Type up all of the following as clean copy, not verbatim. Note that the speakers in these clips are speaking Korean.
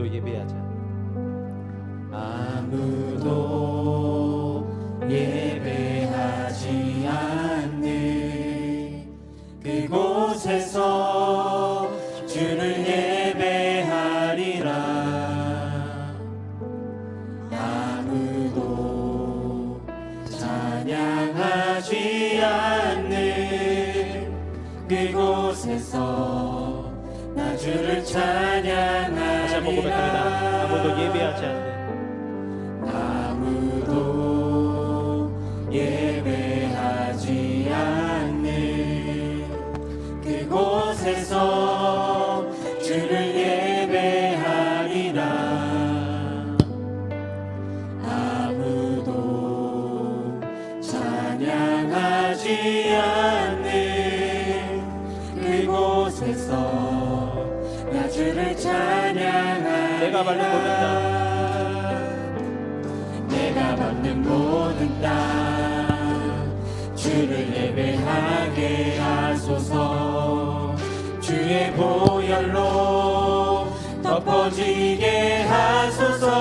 아무도 예배하지 않는 아무도 예배하지 않는 그곳에서 주를 예배하리라. 아무도 찬양하지 않는 그곳에서 나 주를 찬양하리라. 다시 한번 고백합니다. 아무도 예배하지 않는 아무도 예배하지 않는 그곳에서 주를 예배하리라. 아무도 찬양하지 않는 그곳에서 나 주를 찬양하리라. 내가 밟는 모든 땅, 내가 밟는 모든 땅 주를 예배하게 하소서. 주의 보혈로 덮어지게 하소서.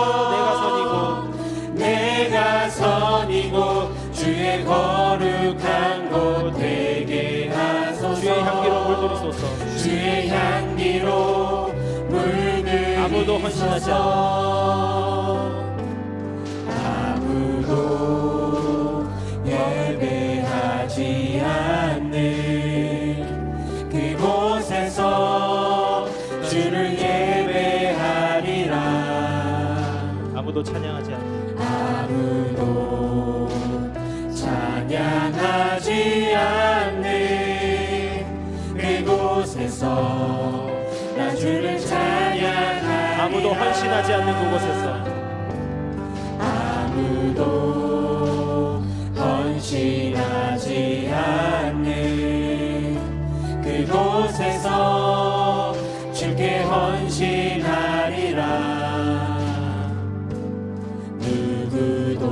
내가 선이고 주의 거룩한 곳 되게 하소서. 주의 향기로 물들이소서. 주의 향기로 물들이소서. 아무도 헌신하지 아무도 예배하지 않는 그곳에서 주를 예배하리라. 아무도 찬양하지 않는 아무도 찬양하지 않는 그곳에서 나 주를 찬양하리라. 아무도 헌신하지 않는 그곳에서 아무도 헌신하지 않는 그곳에서 주께 헌신하리라. 누구도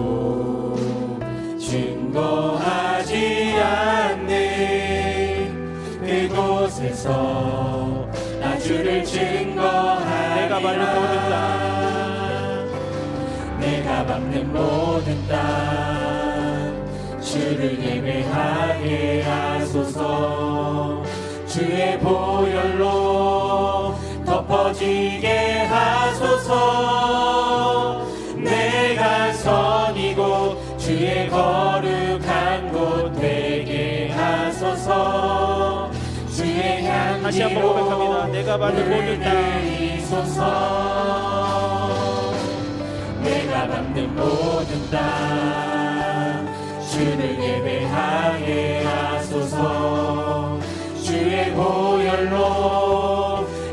증거하지 않는 그곳에서 나 주를 증거하리라. 내가 밟는 모든 땅, 내가 밟는 모든 땅 주를 예배하게 하소서. 주의 보혈로 덮어지게 하소서. 내가 선이고 주의 거룩한 곳 되게 하소서. 주의 향기로 다시 한번 고백합니다. 내가 밟는 모든 땅, 내가 밟는 모든 땅 주를 예배하게 하소서. 주의 보혈로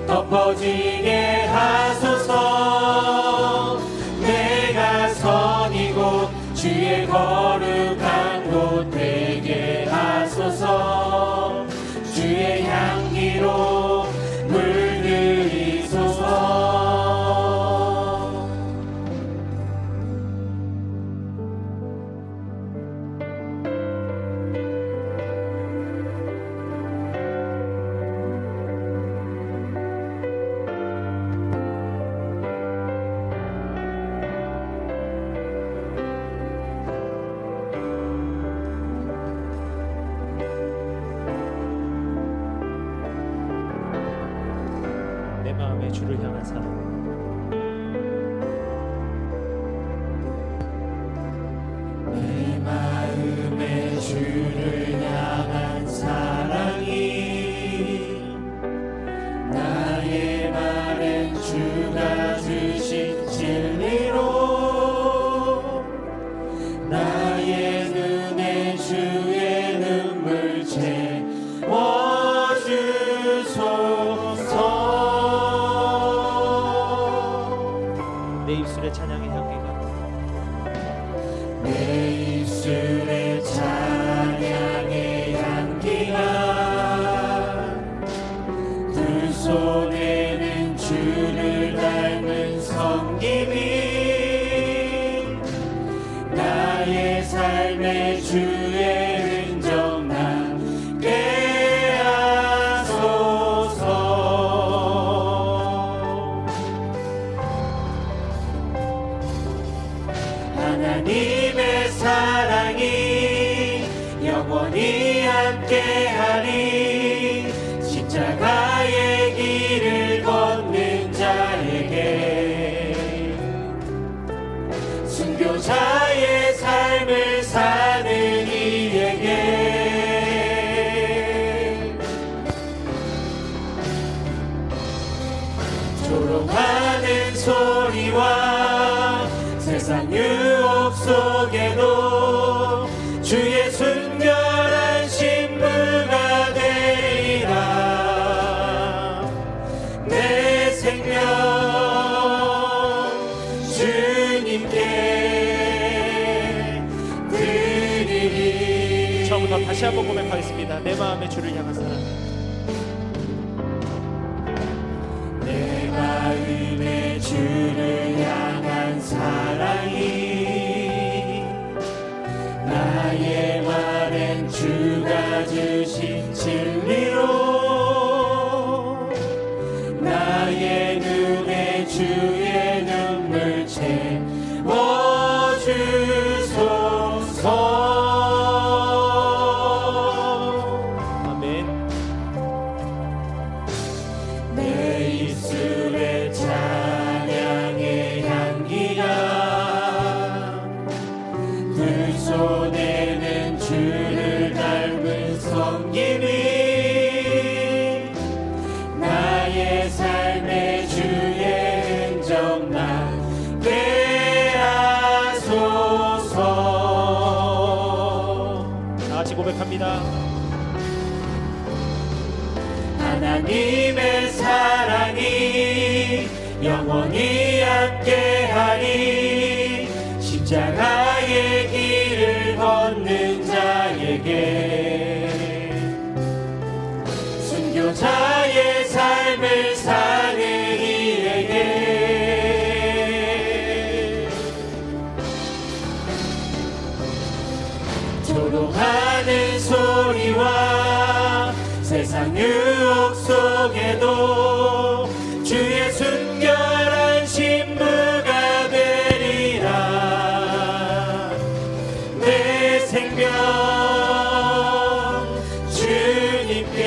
덮어지게 하소서. 내가 선이고 주의 거룩한 곳 되게 하소서. 주의 향기로 물들이소서. 내 마음의 주를 향한 사랑. 내 마음의 주를 향한 사랑이 나의 말엔 주가 주신 진리로 나의 눈에 주의 눈물 채워주소서. 내 입술의 찬양의 향기가 내 입술의 찬양의 향기가 두 손에는 주를 닮은 섬김이 나의 삶의 주의 흔적 남게 하소서. 함께하리. 십자가의 길을 걷는 자에게, 순교자의 삶을 사는 이에게, 조롱하는 소리와 세상 유혹 속에도 주의 순결한 신부가 되리라. 내 생명 주님께 드리리. 처음부터 다시 한번 고백하겠습니다. 내 마음의 주를 향한 사랑. 내 마음의 주를 향한 사랑이, 나의 말엔 주가 주신 진리로, 나의 눈에 주의 눈물 채워주소서. 아멘. 내 입술에 찬양의 향기가, 두 손에는 주를 닮은 섬김이, 나의 삶의 주의 흔적 나게 하소서. 다 같이 고백합니다. 하나님의 사랑이 영원히 함께하리. 십자가의 길을 걷는 자에게, 순교자의 삶을 사는 이에게, 조롱하는 소리와 세상 유혹 속에도 주의 순결한 신부가 되리라. 내 생명 주님께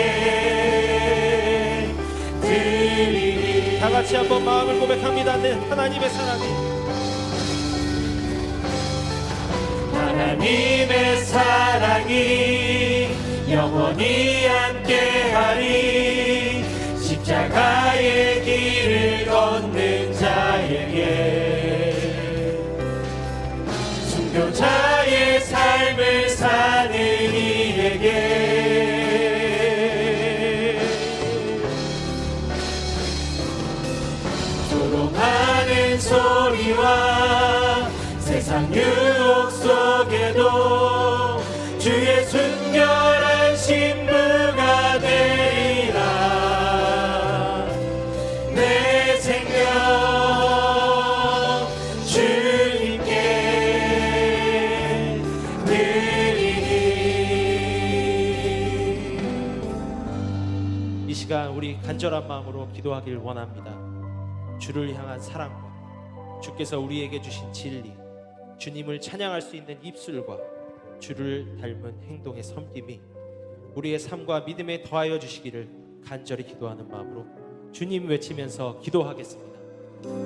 드리리. 다 같이 한번 마음을 고백합니다. 네, 하나님의 사랑이, 하나님의 사랑이 영원히 함께하리. 십자가의 길을 걷는 자에게, 순교자의 삶을 사는 이에게, 조롱하는 소리와 세상 유혹 속에도 주의 순결한 신부가 되리라. 내 생명 주님께 드리리. 이 시간 우리 간절한 마음으로 기도하길 원합니다. 주를 향한 사랑과 주께서 우리에게 주신 진리, 주님을 찬양할 수 있는 입술과 주를 닮은 행동의 섬김이 우리의 삶과 믿음에 더하여 주시기를 간절히 기도하는 마음으로 주님 외치면서 기도하겠습니다.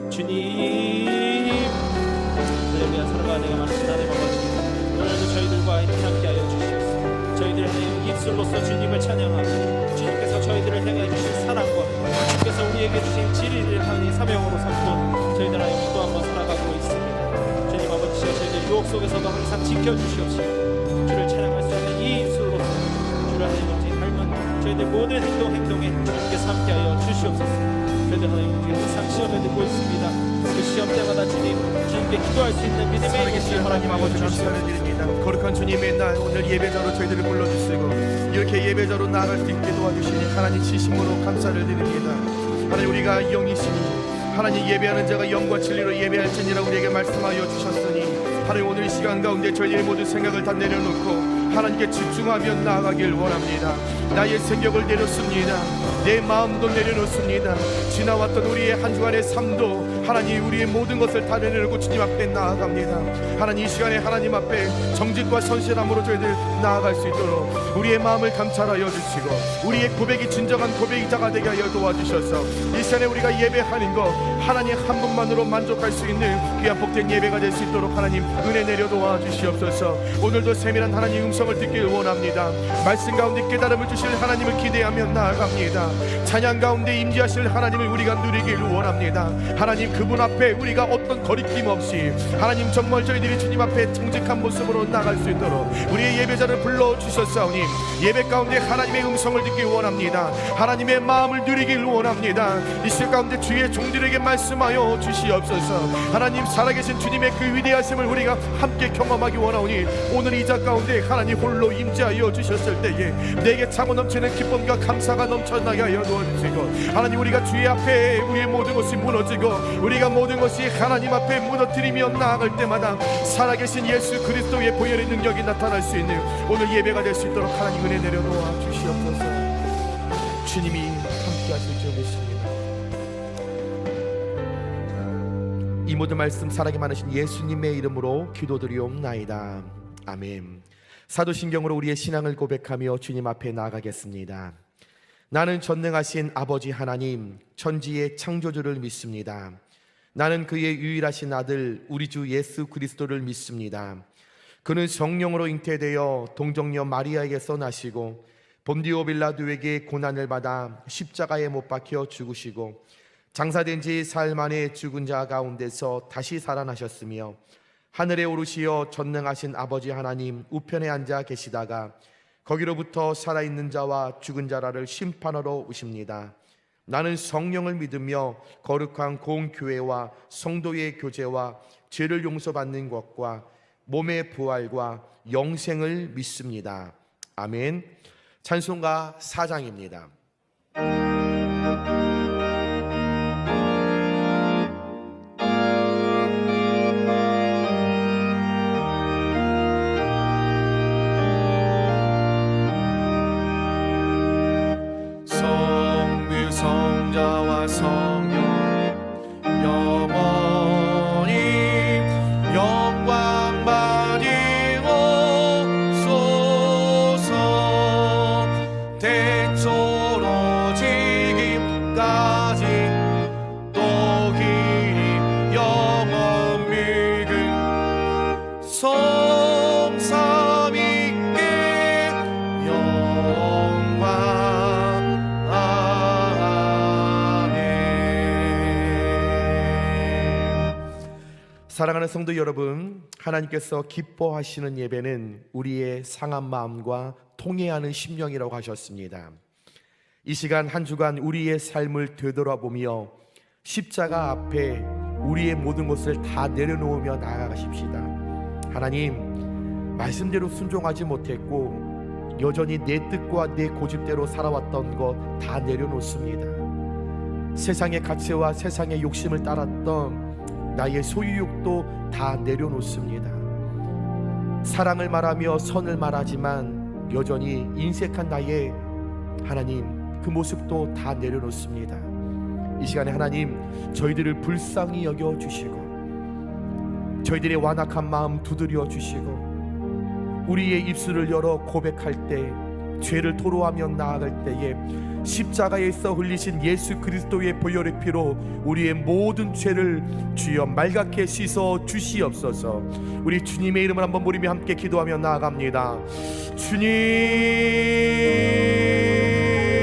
주님, 저희를 위한 사랑과 내가 많은 나의 마음입니다. 오늘도 저희들과 함께 하여 주시옵소서. 저희들의 입술로서 주님을 찬양하고 주님께서 저희들을 향해 주신 사랑과 주께서 우리에게 주신 진리를 하나님 사명으로 삼고 저희들 하나님 기도 한번 살아가고 있습니다. 주님 아버지여, 저희들 유혹 속에서도 항상 지켜주시옵시고 주를 찬양할 수 있는 이 입술로서 주를 하나님 아버지 닮은 저희들 모든 행동에 주님께서 함께하여 주시옵소서. 저희들 하나님 항상 시험에 들고 있습니다. 그 시험 때마다 주님께 기도할 수 있는 믿음의 살아계신 하나님 아버지 감사를 드립니다. 거룩한 주님의 날, 오늘 예배자로 저희들을 불러주시고 이렇게 예배자로 나아갈 수 있게 도와주시니 하나님 진심으로 감사를 드립니다. 하나님, 우리가 영이시니 하나님 예배하는 자가 영과 진리로 예배할지니라 우리에게 말씀하여 주셨으니 하나님, 오늘 이 시간 가운데 저희의 모든 생각을 다 내려놓고 하나님께 집중하며 나아가길 원합니다. 나의 생각을 내렸습니다. 내 마음도 내려놓습니다. 지나왔던 우리의 한 주간의 삶도 하나님 우리의 모든 것을 다 내려놓고 주님 앞에 나아갑니다. 하나님 이 시간에 하나님 앞에 정직과 선실함으로 저희들 나아갈 수 있도록 우리의 마음을 감찰하여 주시고 우리의 고백이 진정한 고백자가 되게 하여 도와주셔서 이 시간에 우리가 예배하는 것 하나님 한 분만으로 만족할 수 있는 귀한 복된 예배가 될 수 있도록 하나님 은혜 내려 도와주시옵소서. 오늘도 세밀한 하나님 음성을 듣길 원합니다. 말씀 가운데 깨달음을 주실 하나님을 기대하며 나아갑니다. 찬양 가운데 임재하실 하나님을 우리가 누리길 원합니다. 하나님 그분 앞에 우리가 어떤 거리낌 없이 하나님 정말 저희들이 주님 앞에 정직한 모습으로 나갈 수 있도록 우리의 예배자를 불러주셨사오니 예배 가운데 하나님의 음성을 듣길 원합니다. 하나님의 마음을 누리길 원합니다. 이 시간 가운데 주의 종들에게 말씀하여 주시옵소서. 하나님 살아계신 주님의 그 위대하심을 우리가 함께 경험하기 원하오니 오늘 이 자 가운데 하나님 홀로 임재하여 주셨을 때에 내게 차고 넘치는 기쁨과 감사가 넘쳐나게 하여 도와주시고 하나님 우리가 주의 앞에 우리의 모든 것이 무너지고 우리가 모든 것이 하나님 앞에 무너뜨리며 나아갈 때마다 살아계신 예수 그리스도의 보혈의 능력이 나타날 수 있는 오늘 예배가 될 수 있도록 하나님 은혜 내려 놓아 주시옵소서. 주님이 함께 하실 줄 믿습니다. 이 모든 말씀 살아계 많으신 예수님의 이름으로 기도드리옵나이다. 아멘. 사도신경으로 우리의 신앙을 고백하며 주님 앞에 나아가겠습니다. 나는 전능하신 아버지 하나님 천지의 창조주를 믿습니다. 나는 그의 유일하신 아들 우리 주 예수 그리스도를 믿습니다. 그는 성령으로 잉태되어 동정녀 마리아에게서 나시고 본디오 빌라도에게 고난을 받아 십자가에 못 박혀 죽으시고 장사된 지 사흘 만에 죽은 자 가운데서 다시 살아나셨으며 하늘에 오르시어 전능하신 아버지 하나님 우편에 앉아 계시다가 거기로부터 살아있는 자와 죽은 자라를 심판하러 오십니다. 나는 성령을 믿으며 거룩한 공교회와 성도의 교제와 죄를 용서받는 것과 몸의 부활과 영생을 믿습니다. 아멘. 찬송가 4장입니다. 성자와 성령 영원히 영광 받으옵소서. 대초로 지금까지 또 길이 영원 믿음 성삼위께 영광. 사랑하는 성도 여러분, 하나님께서 기뻐하시는 예배는 우리의 상한 마음과 통회하는 심령이라고 하셨습니다. 이 시간 한 주간 우리의 삶을 되돌아보며 십자가 앞에 우리의 모든 것을 다 내려놓으며 나아가십시다. 하나님, 말씀대로 순종하지 못했고 여전히 내 뜻과 내 고집대로 살아왔던 것 다 내려놓습니다. 세상의 가치와 세상의 욕심을 따랐던 나의 소유욕도 다 내려놓습니다. 사랑을 말하며 선을 말하지만 여전히 인색한 나의 하나님 그 모습도 다 내려놓습니다. 이 시간에 하나님 저희들을 불쌍히 여겨주시고 저희들의 완악한 마음 두드려 주시고 우리의 입술을 열어 고백할 때 죄를 토로하며 나아갈 때에 십자가에서 흘리신 예수 그리스도의 보혈의 피로 우리의 모든 죄를 주여 말갛게 씻어 주시옵소서. 우리 주님의 이름을 한번 부르며 함께 기도하며 나아갑니다.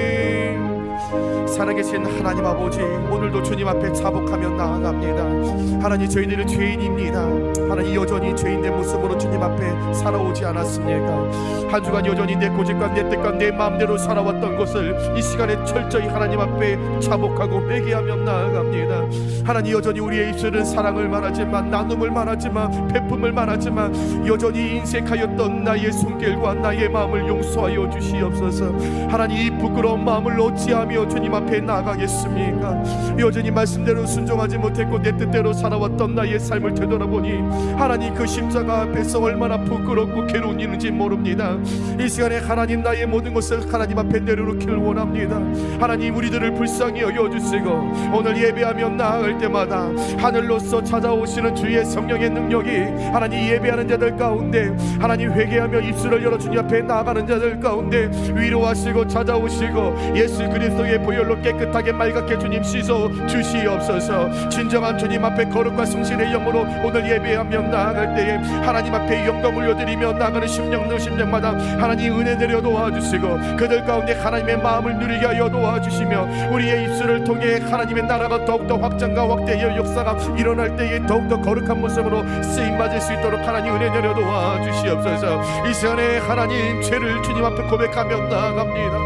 주님, 살아계신 하나님 아버지, 오늘도 주님 앞에 자복하며 나아갑니다. 하나님 저희들은 죄인입니다. 하나님 여전히 죄인된 모습으로 주님 앞에 살아오지 않았습니까? 한 주간 여전히 내 고집과 내 뜻과 내 마음대로 살아왔던 것을 이 시간에 철저히 하나님 앞에 자복하고 회개하며 나아갑니다. 하나님 여전히 우리의 입술은 사랑을 말하지만 나눔을 말하지만 베품을 말하지만 여전히 인색하였던 나의 손길과 나의 마음을 용서하여 주시옵소서. 하나님 이 부끄러운 마음을 어찌하며 주님 앞에 앞에 나아가겠습니까? 여전히 말씀대로 순종하지 못했고 내 뜻대로 살아왔던 나의 삶을 되돌아보니 하나님 그 십자가 앞에서 얼마나 부끄럽고 괴로운 일인지 모릅니다. 이 시간에 하나님 나의 모든 것을 하나님 앞에 내려놓기를 원합니다. 하나님 우리들을 불쌍히 여겨주시고 오늘 예배하며 나아갈 때마다 하늘로서 찾아오시는 주의 성령의 능력이 하나님 예배하는 자들 가운데 하나님 회개하며 입술을 열어 주님 앞에 나아가는 자들 가운데 위로하시고 찾아오시고 예수 그리스도의 보혈로 깨끗하게 맑게 주님 씻어 주시옵소서. 진정한 주님 앞에 거룩과 성실의 영으로 오늘 예배하며 나아갈 때에 하나님 앞에 영광 올려드리며 나아가는 심령마다 하나님 은혜 내려 도와주시고 그들 가운데 하나님의 마음을 누리게 하여 도와주시며 우리의 입술을 통해 하나님의 나라가 더욱더 확장과 확대의 역사가 일어날 때에 더욱더 거룩한 모습으로 쓰임받을 수 있도록 하나님 은혜 내려 도와주시옵소서. 이 시간에 하나님 죄를 주님 앞에 고백하며 나아갑니다.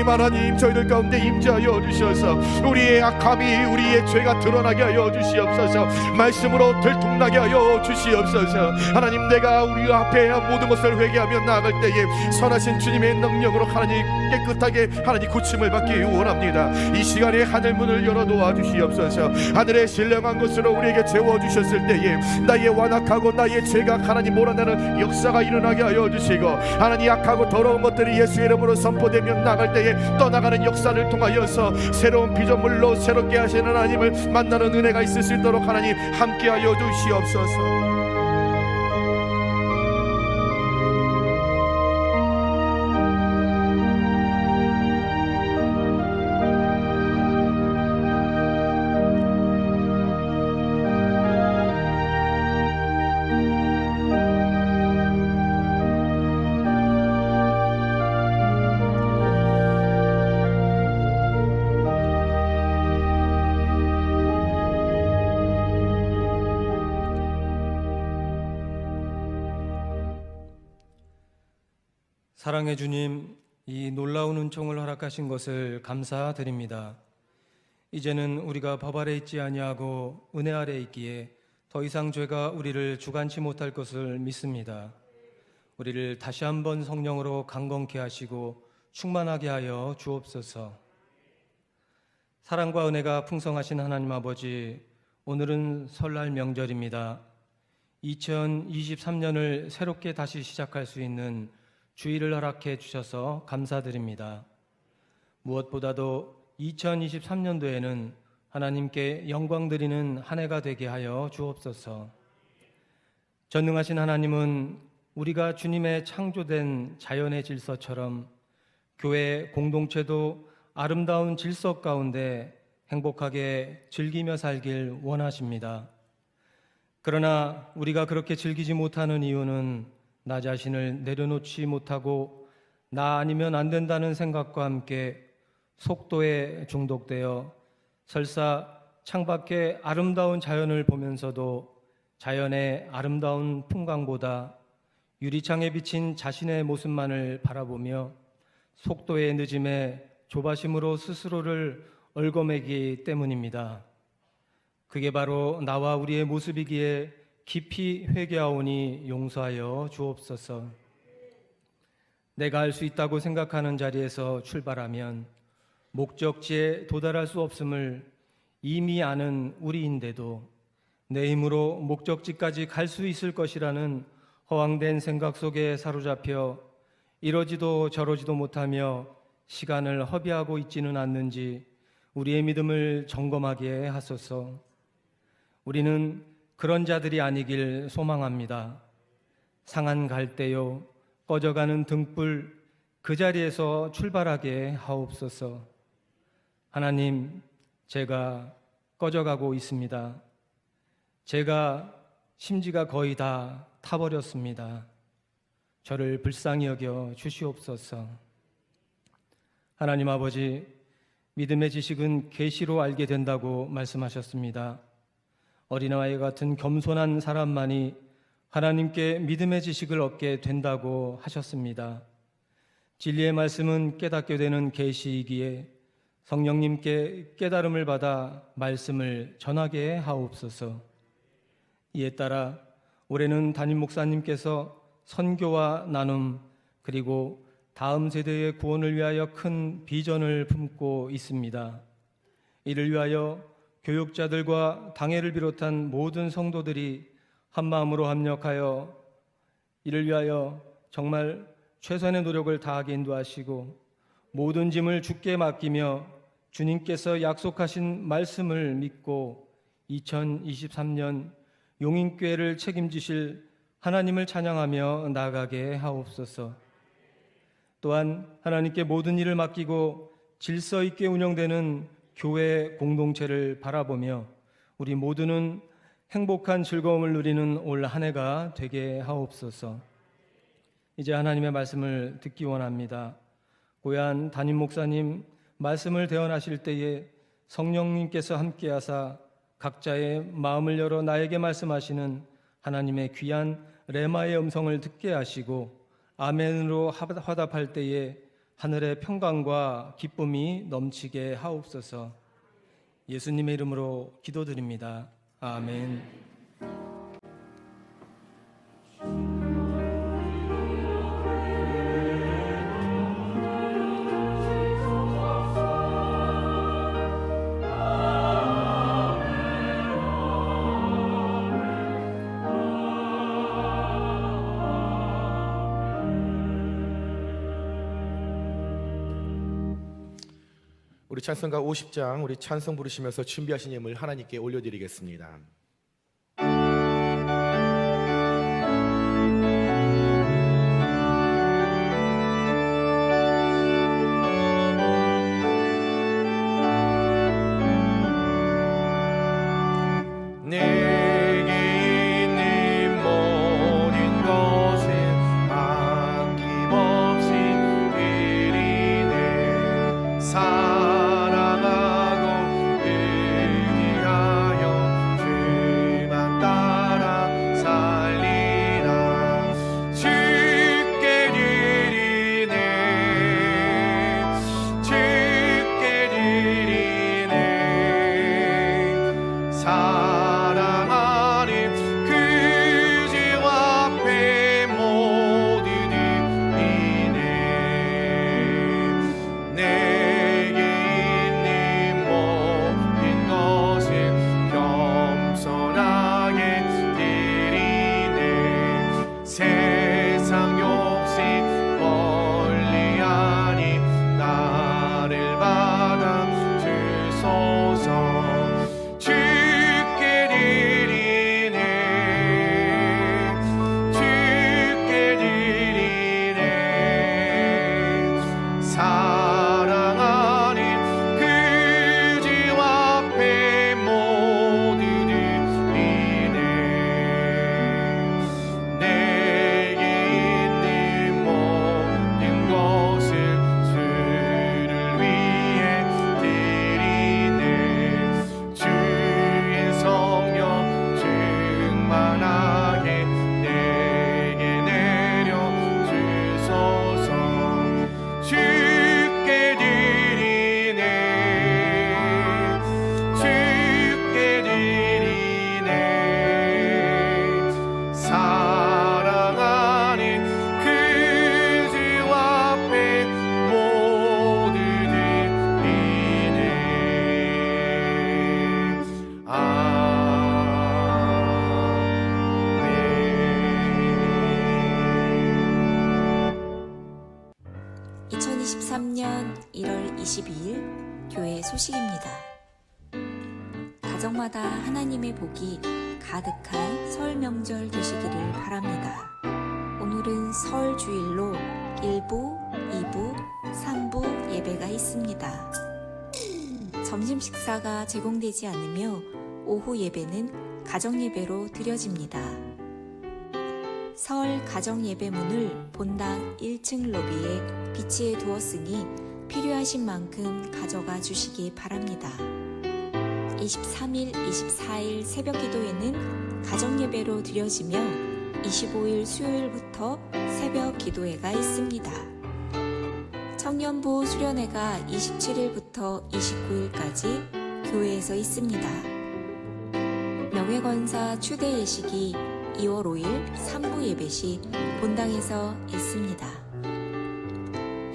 하나님 저희들 가운데 임재하여 주셔서 우리의 악함이 우리의 죄가 드러나게 하여 주시옵소서. 말씀으로 들통나게 하여 주시옵소서. 하나님 내가 우리 앞에 모든 것을 회개하며 나아갈 때에 선하신 주님의 능력으로 하나님 깨끗하게 하나님 고침을 받기 원합니다. 이 시간에 하늘 문을 열어 놓아 주시옵소서. 하늘의 신령한 것으로 우리에게 채워주셨을 때에 나의 완악하고 나의 죄가 하나님 몰아내는 역사가 일어나게 하여 주시고 하나님 악하고 더러운 것들이 예수의 이름으로 선포되며 나갈 때에 떠나가는 역사를 통하여서 새로운 피조물로 새롭게 하시는 하나님을 만나는 은혜가 있을 수 있도록 하나님 함께하여 주시옵소서. 사랑의 주님, 이 놀라운 은총을 허락하신 것을 감사드립니다. 이제는 우리가 법 아래 있지 아니하고 은혜 아래 있기에 더 이상 죄가 우리를 주관치 못할 것을 믿습니다. 우리를 다시 한번 성령으로 강건케 하시고 충만하게 하여 주옵소서. 사랑과 은혜가 풍성하신 하나님 아버지, 오늘은 설날 명절입니다. 2023년을 새롭게 다시 시작할 수 있는 주의를 허락해 주셔서 감사드립니다. 무엇보다도 2023년도에는 하나님께 영광 드리는 한 해가 되게 하여 주옵소서. 전능하신 하나님은 우리가 주님의 창조된 자연의 질서처럼 교회 공동체도 아름다운 질서 가운데 행복하게 즐기며 살길 원하십니다. 그러나 우리가 그렇게 즐기지 못하는 이유는 나 자신을 내려놓지 못하고 나 아니면 안 된다는 생각과 함께 속도에 중독되어 설사 창밖의 아름다운 자연을 보면서도 자연의 아름다운 풍광보다 유리창에 비친 자신의 모습만을 바라보며 속도의 늦음에 조바심으로 스스로를 얽어매기 때문입니다. 그게 바로 나와 우리의 모습이기에 깊이 회개하오니 용서하여 주옵소서. 내가 할 수 있다고 생각하는 자리에서 출발하면 목적지에 도달할 수 없음을 이미 아는 우리인데도 내 힘으로 목적지까지 갈 수 있을 것이라는 허황된 생각 속에 사로잡혀 이러지도 저러지도 못하며 시간을 허비하고 있지는 않는지 우리의 믿음을 점검하게 하소서. 우리는 그런 자들이 아니길 소망합니다. 상한 갈대요 꺼져가는 등불 그 자리에서 출발하게 하옵소서. 하나님, 제가 꺼져가고 있습니다. 제가 심지가 거의 다 타버렸습니다. 저를 불쌍히 여겨 주시옵소서. 하나님 아버지, 믿음의 지식은 계시로 알게 된다고 말씀하셨습니다. 어린아이 같은 겸손한 사람만이 하나님께 믿음의 지식을 얻게 된다고 하셨습니다. 진리의 말씀은 깨닫게 되는 계시이기에 성령님께 깨달음을 받아 말씀을 전하게 하옵소서. 이에 따라 올해는 담임 목사님께서 선교와 나눔 그리고 다음 세대의 구원을 위하여 큰 비전을 품고 있습니다. 이를 위하여 교육자들과 당회를 비롯한 모든 성도들이 한마음으로 합력하여 이를 위하여 정말 최선의 노력을 다하게 인도하시고 모든 짐을 주께 맡기며 주님께서 약속하신 말씀을 믿고 2023년 용인교회를 책임지실 하나님을 찬양하며 나아가게 하옵소서. 또한 하나님께 모든 일을 맡기고 질서 있게 운영되는 교회 공동체를 바라보며 우리 모두는 행복한 즐거움을 누리는 올 한 해가 되게 하옵소서. 이제 하나님의 말씀을 듣기 원합니다. 고얀 담임 목사님 말씀을 대언하실 때에 성령님께서 함께하사 각자의 마음을 열어 나에게 말씀하시는 하나님의 귀한 레마의 음성을 듣게 하시고 아멘으로 화답할 때에 하늘의 평강과 기쁨이 넘치게 하옵소서. 예수님의 이름으로 기도드립니다. 아멘. 우리 찬송가 50장 우리 찬송 부르시면서 준비하신 예물 하나님께 올려드리겠습니다. 내게 있는 모든 것을 아낌없이 드리네. 사랑하고 의지하여 주만 따라 살리라. 주께 드리네. 주께 드리네. 사랑하는 그 주 앞에 모두 드리네. 내게 있는 모든 것을 겸손하게 드리네. 세상 욕심 멀리하니 나를 받아 주소서. 주께 드리네. 주께 드리네. 사랑하는 그 주 앞에 모두 드리네. 내게 있는 모든 것을 주를 위해 드리네. 주의 성령 충만하게 내게 내려 주소서. 주께 드리네. 주께 드리네. 사랑하는 그 주 앞에 모두 드리네. 아멘. 2023년 1월 22일 교회 소식입니다. 가정마다 하나님의 복이 가득한 설 명절 되시기를 바랍니다. 오늘은 설 주일로 1부, 2부, 3부 예배가 있습니다. 점심 식사가 제공되지 않으며 오후 예배는 가정 예배로 드려집니다. 설 가정 예배문을 본당 1층 로비에 비치해 두었으니 필요하신 만큼 가져가 주시기 바랍니다. 23일, 24일 새벽 기도회는 가정 예배로 드려지며 25일 수요일부터 새벽 기도회가 있습니다. 청년부 수련회가 27일부터 29일까지 교회에서 있습니다. 명예권사 추대 예식이 2월 5일 3부 예배 시 본당에서 있습니다.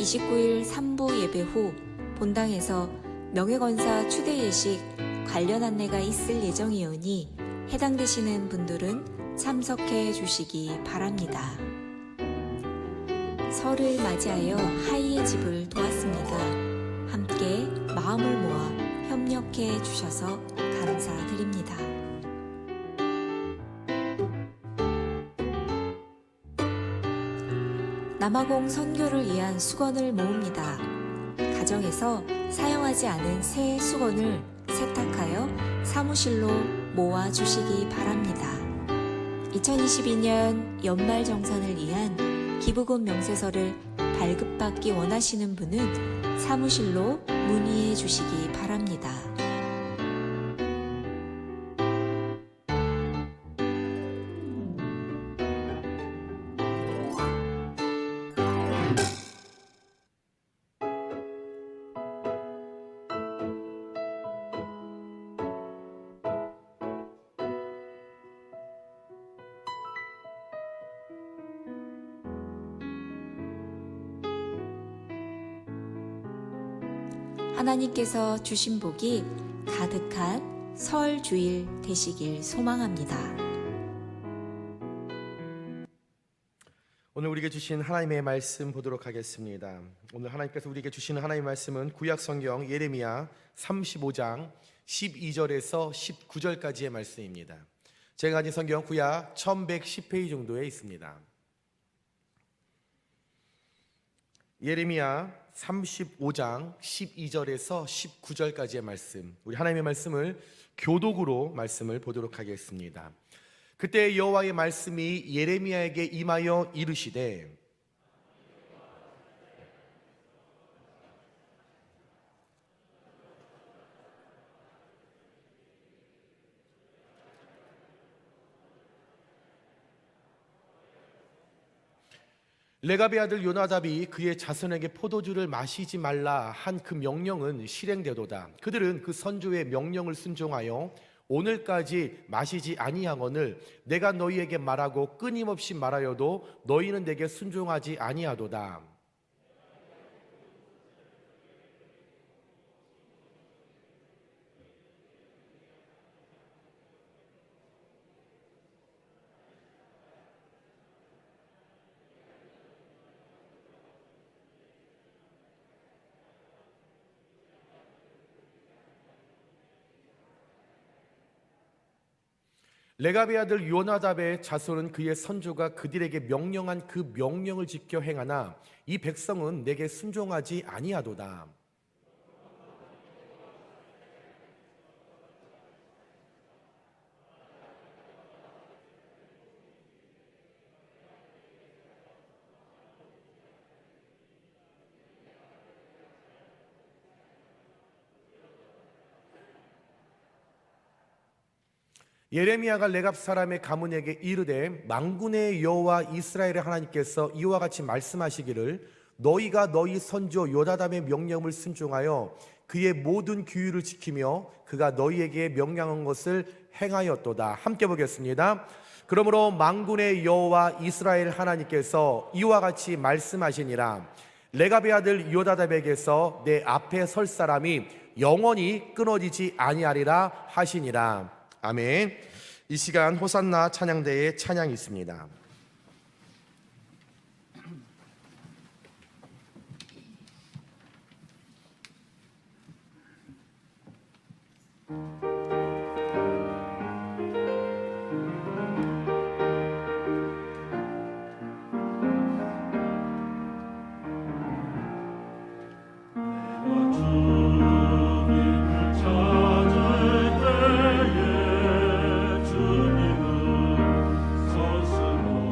29일 3부 예배 후 본당에서 명예건사 추대 예식 관련 안내가 있을 예정이오니 해당되시는 분들은 참석해 주시기 바랍니다. 설을 맞이하여 하이의 집을 도왔습니다. 함께 마음을 모아 협력해 주셔서 감사드립니다. 남아공 선교를 위한 수건을 모읍니다. 가정에서 사용하지 않은 새 수건을 세탁하여 사무실로 모아 주시기 바랍니다. 2022년 연말 정산을 위한 기부금 명세서를 발급받기 원하시는 분은 사무실로 문의해 주시기 바랍니다. 하나님께서 주신 복이 가득한 설 주일 되시길 소망합니다. 오늘 우리에게 주신 하나님의 말씀 보도록 하겠습니다. 오늘 하나님께서 우리에게 주시는 하나님의 말씀은 구약 성경 예레미야 35장 12절에서 19절까지의 말씀입니다. 제가 가진 성경 구약 1110페이지 정도에 있습니다. 예레미야 35장 12절에서 19절까지의 말씀, 우리 하나님의 말씀을 교독으로 말씀을 보도록 하겠습니다. 그때 여호와의 말씀이 예레미야에게 임하여 이르시되 레갑의 아들 요나답이 그의 자손에게 포도주를 마시지 말라 한 그 명령은 실행되도다. 그들은 그 선조의 명령을 순종하여 오늘까지 마시지 아니하거늘 내가 너희에게 말하고 끊임없이 말하여도 너희는 내게 순종하지 아니하도다. 레갑의 아들 요나답의 자손은 그의 선조가 그들에게 명령한 그 명령을 지켜 행하나 이 백성은 내게 순종하지 아니하도다. 예레미야가 레갑 사람의 가문에게 이르되 만군의 여호와 이스라엘의 하나님께서 이와 같이 말씀하시기를 너희가 너희 선조 요나답의 명령을 순종하여 그의 모든 규율을 지키며 그가 너희에게 명령한 것을 행하였도다. 함께 보겠습니다. 그러므로 만군의 여호와 이스라엘 하나님께서 이와 같이 말씀하시니라 레갑의 아들 요나답에게서 내 앞에 설 사람이 영원히 끊어지지 아니하리라 하시니라. 아멘. 이 시간 호산나 찬양대의 찬양이 있습니다. 찾을 때에 주님은 서슴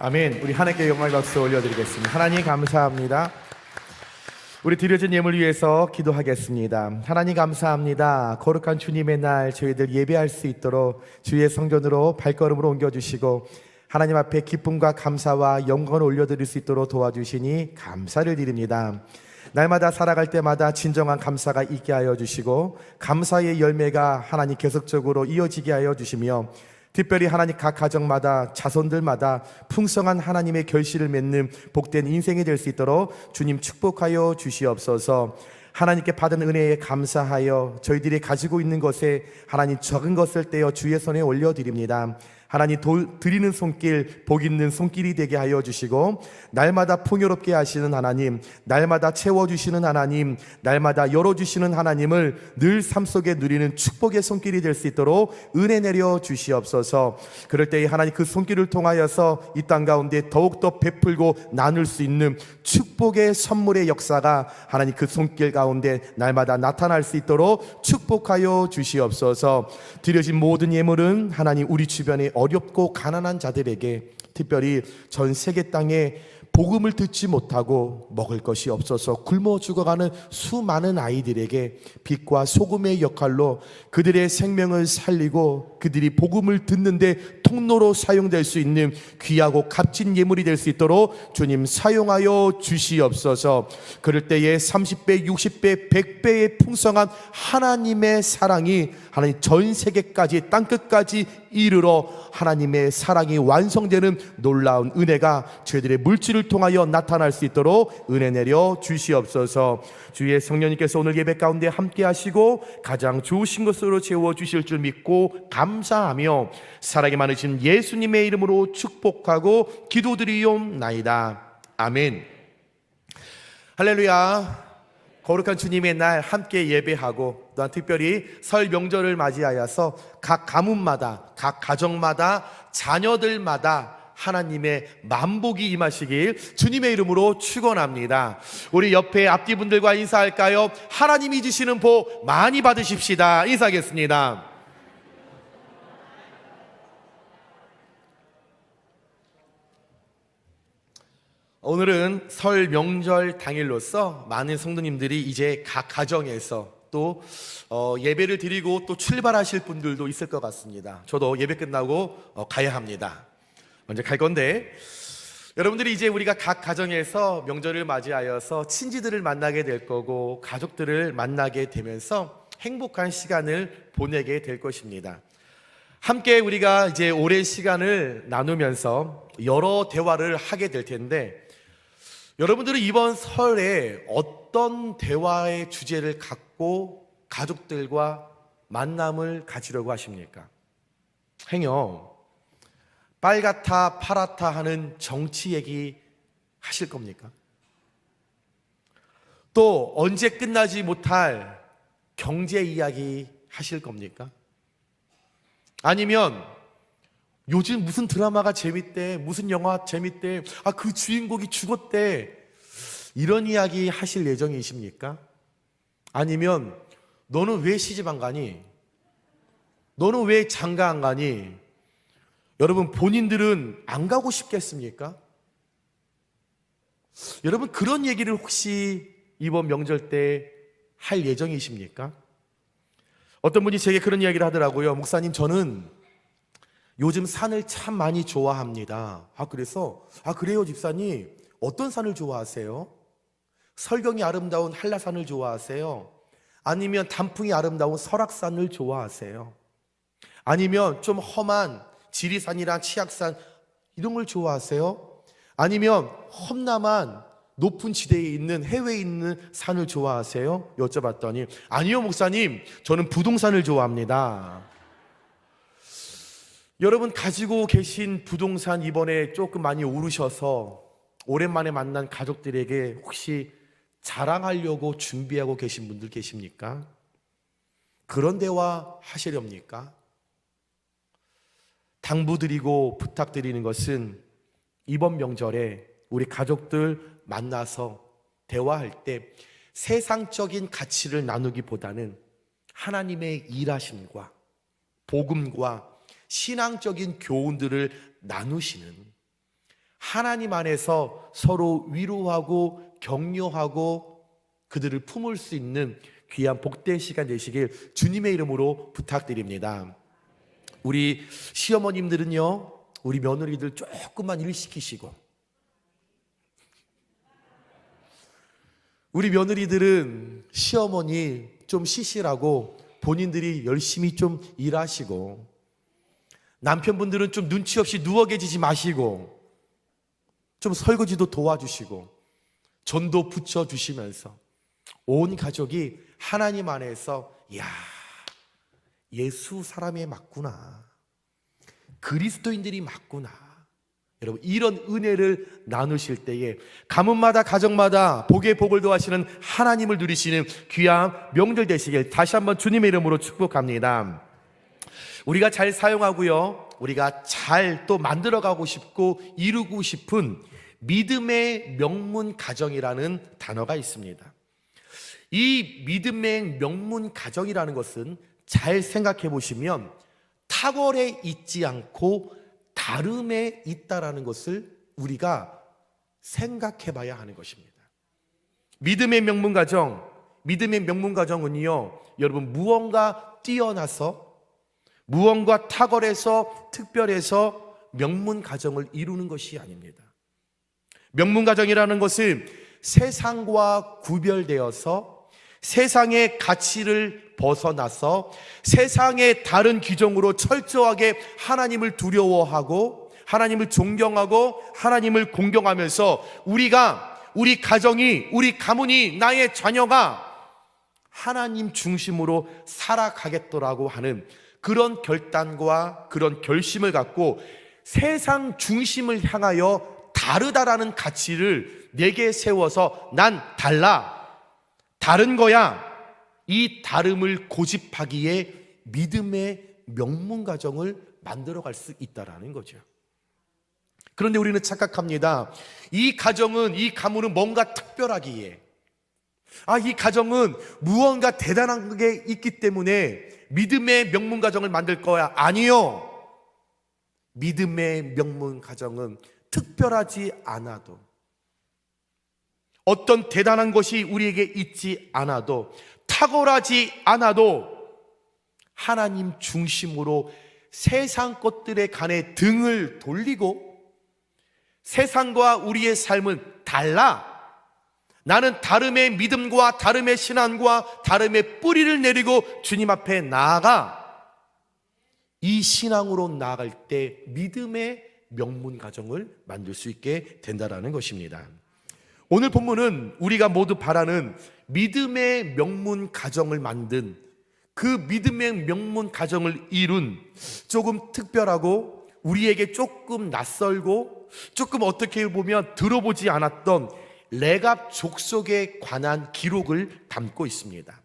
아멘. 우리 하나님께 영광의 박수 올려드리겠습니다. 하나님 감사합니다. 우리 드려진 예물 위해서 기도하겠습니다. 하나님 감사합니다. 거룩한 주님의 날 저희들 예배할 수 있도록 주의 성전으로 발걸음으로 옮겨주시고 하나님 앞에 기쁨과 감사와 영광을 올려드릴 수 있도록 도와주시니 감사를 드립니다. 날마다 살아갈 때마다 진정한 감사가 있게 하여 주시고 감사의 열매가 하나님 계속적으로 이어지게 하여 주시며 특별히 하나님 각 가정마다 자손들마다 풍성한 하나님의 결실을 맺는 복된 인생이 될 수 있도록 주님 축복하여 주시옵소서. 하나님께 받은 은혜에 감사하여 저희들이 가지고 있는 것에 하나님 적은 것을 떼어 주의 손에 올려드립니다. 하나님 드리는 손길 복 있는 손길이 되게 하여 주시고 날마다 풍요롭게 하시는 하나님, 날마다 채워주시는 하나님, 날마다 열어주시는 하나님을 늘 삶 속에 누리는 축복의 손길이 될 수 있도록 은혜 내려 주시옵소서. 그럴 때에 하나님 그 손길을 통하여서 이 땅 가운데 더욱더 베풀고 나눌 수 있는 축복의 선물의 역사가 하나님 그 손길 가운데 날마다 나타날 수 있도록 축복하여 주시옵소서. 드려진 모든 예물은 하나님 우리 주변에 어렵고 가난한 자들에게 특별히 전 세계 땅에 복음을 듣지 못하고 먹을 것이 없어서 굶어 죽어가는 수많은 아이들에게 빛과 소금의 역할로 그들의 생명을 살리고 그들이 복음을 듣는데 통로로 사용될 수 있는 귀하고 값진 예물이 될 수 있도록 주님 사용하여 주시옵소서. 그럴 때에 30배, 60배, 100배의 풍성한 하나님의 사랑이 하나님 전 세계까지 땅끝까지 이르러 하나님의 사랑이 완성되는 놀라운 은혜가 저희들의 물질을 통하여 나타날 수 있도록 은혜 내려 주시옵소서. 주의 성령님께서 오늘 예배 가운데 함께 하시고 가장 좋으신 것으로 채워주실 줄 믿고 감사하며 사랑이 많으신 예수님의 이름으로 축복하고 기도드리옵나이다. 아멘. 할렐루야. 거룩한 주님의 날 함께 예배하고 또한 특별히 설 명절을 맞이하여서 각 가문마다 각 가정마다 자녀들마다 하나님의 만복이 임하시길 주님의 이름으로 축원합니다. 우리 옆에 앞뒤 분들과 인사할까요? 하나님이 주시는 복 많이 받으십시다. 인사하겠습니다. 오늘은 설 명절 당일로서 많은 성도님들이 이제 각 가정에서 또 예배를 드리고 또 출발하실 분들도 있을 것 같습니다. 저도 예배 끝나고 가야 합니다. 먼저 갈 건데 여러분들이 이제 우리가 각 가정에서 명절을 맞이하여서 친지들을 만나게 될 거고 가족들을 만나게 되면서 행복한 시간을 보내게 될 것입니다. 함께 우리가 이제 오랜 시간을 나누면서 여러 대화를 하게 될 텐데 여러분들은 이번 설에 어떤 대화의 주제를 갖고 가족들과 만남을 가지려고 하십니까? 행여 빨갛다 파랗다 하는 정치 얘기 하실 겁니까? 또 언제 끝나지 못할 경제 이야기 하실 겁니까? 아니면 요즘 무슨 드라마가 재밌대, 무슨 영화 재밌대, 그 주인공이 죽었대, 이런 이야기 하실 예정이십니까? 아니면 너는 왜 시집 안 가니? 너는 왜 장가 안 가니? 여러분 본인들은 안 가고 싶겠습니까? 여러분 그런 얘기를 혹시 이번 명절 때 할 예정이십니까? 어떤 분이 제게 그런 이야기를 하더라고요. 목사님 저는 요즘 산을 참 많이 좋아합니다. 그래서 그래요 집사님 어떤 산을 좋아하세요? 설경이 아름다운 한라산을 좋아하세요? 아니면 단풍이 아름다운 설악산을 좋아하세요? 아니면 좀 험한 지리산이랑 치악산 이런 걸 좋아하세요? 아니면 험남한 높은 지대에 있는 해외에 있는 산을 좋아하세요? 여쭤봤더니 아니요 목사님 저는 부동산을 좋아합니다. 여러분 가지고 계신 부동산 이번에 조금 많이 오르셔서 오랜만에 만난 가족들에게 혹시 자랑하려고 준비하고 계신 분들 계십니까? 그런 대화 하시렵니까? 당부드리고 부탁드리는 것은 이번 명절에 우리 가족들 만나서 대화할 때 세상적인 가치를 나누기보다는 하나님의 일하심과 복음과 신앙적인 교훈들을 나누시는 하나님 안에서 서로 위로하고 격려하고 그들을 품을 수 있는 귀한 복된 시간 되시길 주님의 이름으로 부탁드립니다. 우리 시어머님들은요, 우리 며느리들 조금만 일 시키시고, 우리 며느리들은 시어머니 좀 쉬시라고 본인들이 열심히 좀 일하시고, 남편분들은 좀 눈치 없이 누워 계시지 마시고 좀 설거지도 도와주시고 전도 붙여주시면서 온 가족이 하나님 안에서, 야, 예수 사람이 맞구나, 그리스도인들이 맞구나, 여러분 이런 은혜를 나누실 때에 가문마다 가정마다 복의 복을 더하시는 하나님을 누리시는 귀한 명절 되시길 다시 한번 주님의 이름으로 축복합니다. 우리가 잘 사용하고요, 우리가 잘 또 만들어가고 싶고 이루고 싶은 믿음의 명문 가정이라는 단어가 있습니다. 이 믿음의 명문 가정이라는 것은 잘 생각해 보시면 탁월에 있지 않고 다름에 있다라는 것을 우리가 생각해 봐야 하는 것입니다. 믿음의 명문 가정은요, 여러분 무언가 뛰어나서, 무언가 탁월해서, 특별해서 명문 가정을 이루는 것이 아닙니다. 명문 가정이라는 것은 세상과 구별되어서 세상의 가치를 벗어나서 세상의 다른 규정으로 철저하게 하나님을 두려워하고 하나님을 존경하고 하나님을 공경하면서 우리 가정이, 우리 가문이, 나의 자녀가 하나님 중심으로 살아가겠더라고 하는 그런 결단과 그런 결심을 갖고 세상 중심을 향하여 다르다라는 가치를 내게 세워서 난 달라, 다른 거야, 이 다름을 고집하기에 믿음의 명문 가정을 만들어갈 수 있다라는 거죠. 그런데 우리는 착각합니다. 이 가정은, 이 가문은 뭔가 특별하기에, 이 가정은 무언가 대단한 게 있기 때문에 믿음의 명문 가정을 만들 거야. 아니요. 믿음의 명문 가정은 특별하지 않아도, 어떤 대단한 것이 우리에게 있지 않아도, 탁월하지 않아도 하나님 중심으로 세상 것들에 관해 등을 돌리고 세상과 우리의 삶은 달라, 나는 다름의 믿음과 다름의 신앙과 다름의 뿌리를 내리고 주님 앞에 나아가 이 신앙으로 나아갈 때 믿음의 명문 가정을 만들 수 있게 된다라는 것입니다. 오늘 본문은 우리가 모두 바라는 믿음의 명문 가정을 만든, 그 믿음의 명문 가정을 이룬 조금 특별하고 우리에게 조금 낯설고 조금 어떻게 보면 들어보지 않았던 레갑 족속에 관한 기록을 담고 있습니다.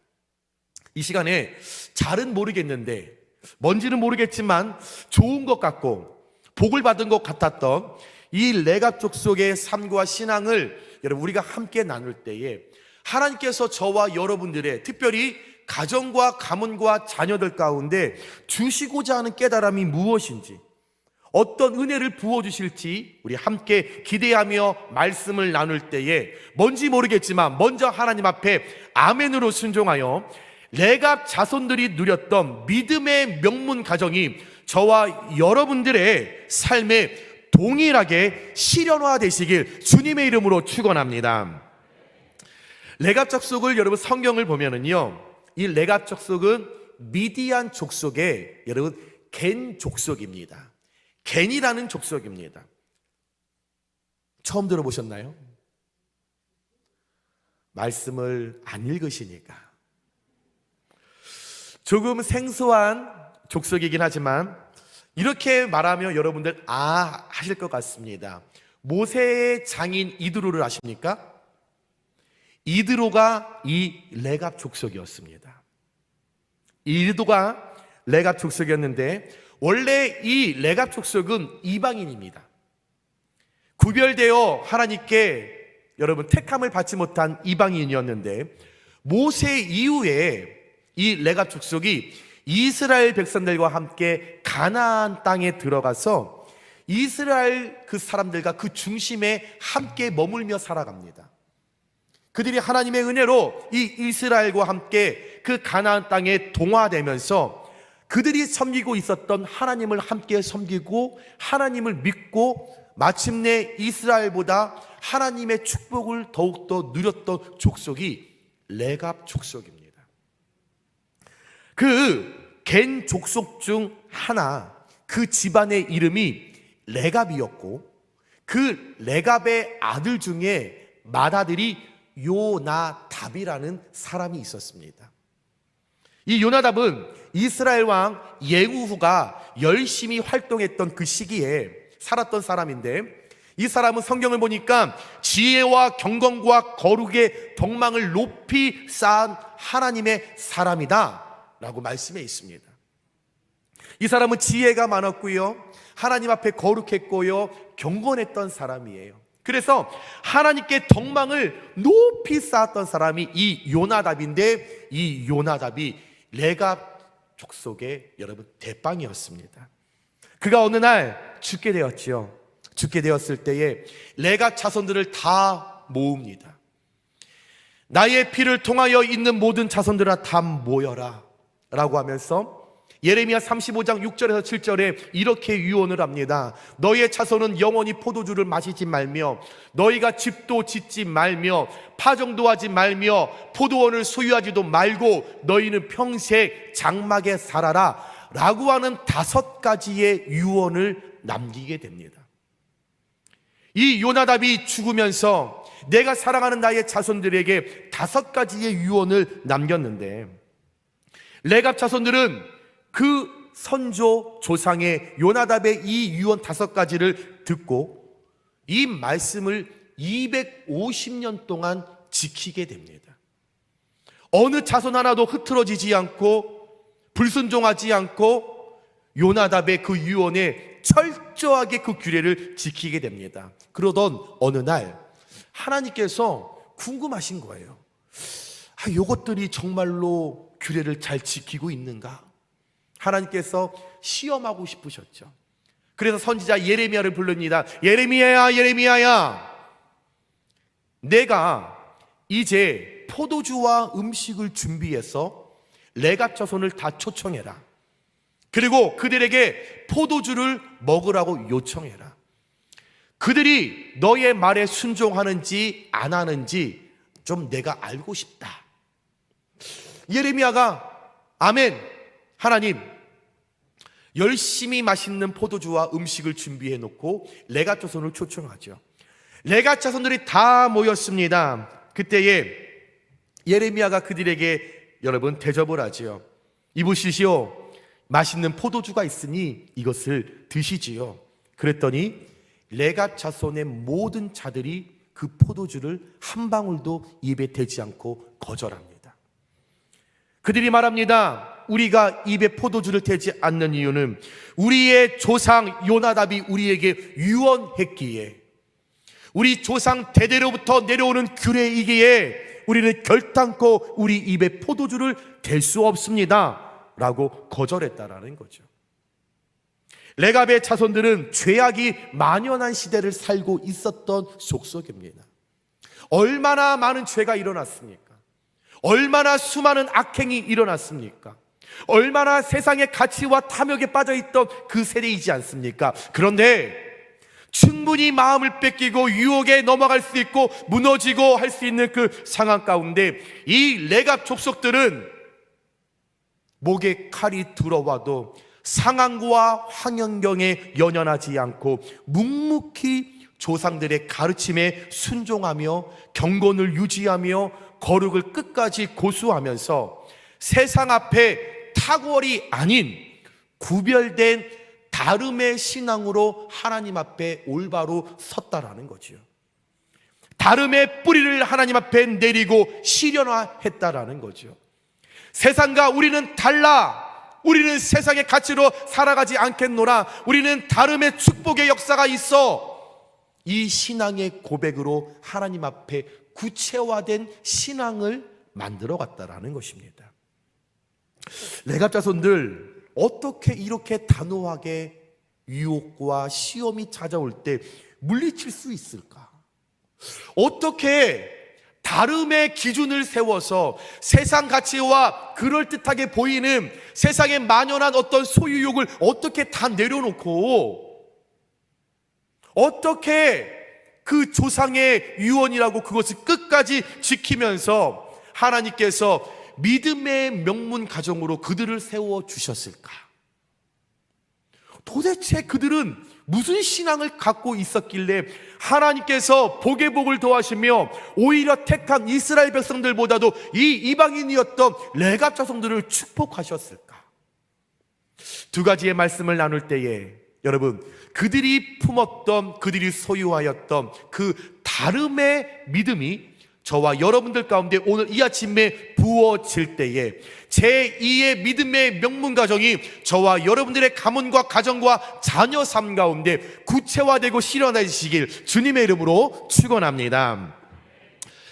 이 시간에 잘은 모르겠는데, 뭔지는 모르겠지만 좋은 것 같고 복을 받은 것 같았던 이 레갑 족속의 삶과 신앙을 여러분 우리가 함께 나눌 때에 하나님께서 저와 여러분들의, 특별히 가정과 가문과 자녀들 가운데 주시고자 하는 깨달음이 무엇인지, 어떤 은혜를 부어주실지 우리 함께 기대하며 말씀을 나눌 때에 뭔지 모르겠지만 먼저 하나님 앞에 아멘으로 순종하여 레갑 자손들이 누렸던 믿음의 명문 가정이 저와 여러분들의 삶에 동일하게 실현화되시길 주님의 이름으로 축원합니다. 레갑 족속을 여러분 성경을 보면은요, 이 레갑 족속은 미디안 족속의 여러분 겐 족속입니다. 겐이라는 족속입니다. 처음 들어보셨나요? 말씀을 안 읽으시니까 조금 생소한 족속이긴 하지만 이렇게 말하면 여러분들 하실 것 같습니다. 모세의 장인 이드로를 아십니까? 이드로가 이 레갑 족속이었습니다. 이드로가 레갑 족속이었는데 원래 이 레갑 족속은 이방인입니다. 구별되어 하나님께 여러분 택함을 받지 못한 이방인이었는데 모세 이후에 이 레갑 족속이 이스라엘 백성들과 함께 가나안 땅에 들어가서 이스라엘 그 사람들과 그 중심에 함께 머물며 살아갑니다. 그들이 하나님의 은혜로 이 이스라엘과 함께 그 가나안 땅에 동화되면서 그들이 섬기고 있었던 하나님을 함께 섬기고 하나님을 믿고 마침내 이스라엘보다 하나님의 축복을 더욱더 누렸던 족속이 레갑 족속입니다. 그 겐 족속 중 하나, 그 집안의 이름이 레갑이었고 그 레갑의 아들 중에 맏아들이 요나답이라는 사람이 있었습니다. 이 요나답은 이스라엘 왕 예후가 열심히 활동했던 그 시기에 살았던 사람인데, 이 사람은 성경을 보니까 지혜와 경건과 거룩의 덕망을 높이 쌓은 하나님의 사람이다 라고 말씀해 있습니다. 이 사람은 지혜가 많았고요, 하나님 앞에 거룩했고요, 경건했던 사람이에요. 그래서 하나님께 덕망을 높이 쌓았던 사람이 이 요나답인데, 이 요나답이 레갑 족속의 여러분 대빵이었습니다. 그가 어느 날 죽게 되었지요. 죽게 되었을 때에 레갑 자손들을 다 모읍니다. 나의 피를 통하여 있는 모든 자손들아 다 모여라 라고 하면서 예레미야 35장 6절에서 7절에 이렇게 유언을 합니다. 너희의 자손은 영원히 포도주를 마시지 말며 너희가 집도 짓지 말며 파종도 하지 말며 포도원을 소유하지도 말고 너희는 평생 장막에 살아라 라고 하는 5가지의 유언을 남기게 됩니다. 이 요나답이 죽으면서 내가 사랑하는 나의 자손들에게 5가지의 유언을 남겼는데, 레갑 자손들은 그 선조 조상의 요나답의 이 유언 5가지를 듣고 이 말씀을 250년 동안 지키게 됩니다. 어느 자손 하나도 흐트러지지 않고 불순종하지 않고 요나답의 그 유언에 철저하게 그 규례를 지키게 됩니다. 그러던 어느 날 하나님께서 궁금하신 거예요. 이것들이 정말로 규례를 잘 지키고 있는가? 하나님께서 시험하고 싶으셨죠. 그래서 선지자 예레미야를 부릅니다. 예레미야야, 예레미야야, 내가 이제 포도주와 음식을 준비해서 레갑 자손을 다 초청해라. 그리고 그들에게 포도주를 먹으라고 요청해라. 그들이 너의 말에 순종하는지 안 하는지 좀 내가 알고 싶다. 예레미야가 아멘, 하나님, 열심히 맛있는 포도주와 음식을 준비해 놓고 레갑 자손을 초청하죠. 레갑 자손들이 다 모였습니다. 그때에 예레미야가 그들에게 여러분 대접을 하지요. 이보시시오, 맛있는 포도주가 있으니 이것을 드시지요. 그랬더니 레갑 자손의 모든 자들이 그 포도주를 한 방울도 입에 대지 않고 거절합니다. 그들이 말합니다. 우리가 입에 포도주를 대지 않는 이유는 우리의 조상 요나답이 우리에게 유언했기에, 우리 조상 대대로부터 내려오는 규례이기에 우리는 결단코 우리 입에 포도주를 댈 수 없습니다 라고 거절했다라는 거죠. 레갑의 자손들은 죄악이 만연한 시대를 살고 있었던 족속입니다. 얼마나 많은 죄가 일어났습니까? 얼마나 수많은 악행이 일어났습니까? 얼마나 세상의 가치와 탐욕에 빠져있던 그 세대이지 않습니까? 그런데 충분히 마음을 뺏기고 유혹에 넘어갈 수 있고 무너지고 할 수 있는 그 상황 가운데 이 레갑 족속들은 목에 칼이 들어와도 상황과 환경에 연연하지 않고 묵묵히 조상들의 가르침에 순종하며 경건을 유지하며 거룩을 끝까지 고수하면서 세상 앞에 탁월이 아닌 구별된 다름의 신앙으로 하나님 앞에 올바로 섰다라는 거죠. 다름의 뿌리를 하나님 앞에 내리고 실현화했다라는 거죠. 세상과 우리는 달라, 우리는 세상의 가치로 살아가지 않겠노라, 우리는 다름의 축복의 역사가 있어, 이 신앙의 고백으로 하나님 앞에 구체화된 신앙을 만들어 갔다라는 것입니다. 레갑 자손들 어떻게 이렇게 단호하게 유혹과 시험이 찾아올 때 물리칠 수 있을까? 어떻게 다름의 기준을 세워서 세상 가치와 그럴듯하게 보이는 세상에 만연한 어떤 소유욕을 어떻게 다 내려놓고 어떻게 그 조상의 유언이라고 그것을 끝까지 지키면서 하나님께서 믿음의 명문 가정으로 그들을 세워주셨을까? 도대체 그들은 무슨 신앙을 갖고 있었길래 하나님께서 복의 복을 더하시며 오히려 택한 이스라엘 백성들보다도 이 이방인이었던 레갑 자손들을 축복하셨을까? 두 가지의 말씀을 나눌 때에 여러분, 그들이 품었던, 그들이 소유하였던 그 다름의 믿음이 저와 여러분들 가운데 오늘 이 아침에 부어질 때에 제2의 믿음의 명문 가정이 저와 여러분들의 가문과 가정과 자녀 삶 가운데 구체화되고 실현되시길 주님의 이름으로 축원합니다.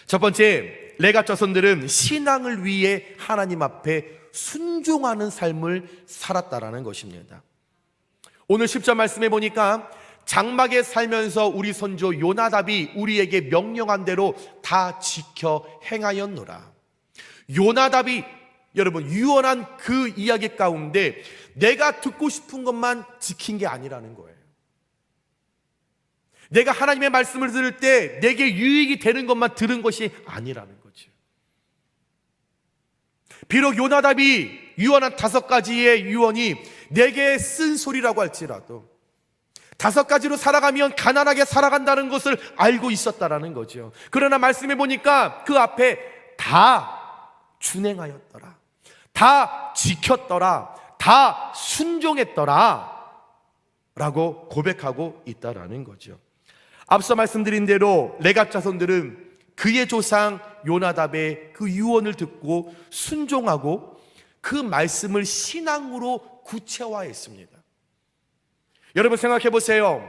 첫 번째, 레갑 자손들은 신앙을 위해 하나님 앞에 순종하는 삶을 살았다라는 것입니다. 오늘 10절 말씀해 보니까 장막에 살면서 우리 선조 요나답이 우리에게 명령한 대로 다 지켜 행하였노라. 요나답이 여러분 유언한 그 이야기 가운데 내가 듣고 싶은 것만 지킨 게 아니라는 거예요. 내가 하나님의 말씀을 들을 때 내게 유익이 되는 것만 들은 것이 아니라는 거죠. 비록 요나답이 유언한 5가지의 유언이 내게 쓴 소리라고 할지라도 5가지로 살아가면 가난하게 살아간다는 것을 알고 있었다라는 거죠. 그러나 말씀해 보니까 그 앞에 다 준행하였더라, 다 지켰더라, 다 순종했더라 라고 고백하고 있다라는 거죠. 앞서 말씀드린 대로 레갑 자손들은 그의 조상 요나답의 그 유언을 듣고 순종하고 그 말씀을 신앙으로 구체화했습니다. 여러분 생각해 보세요.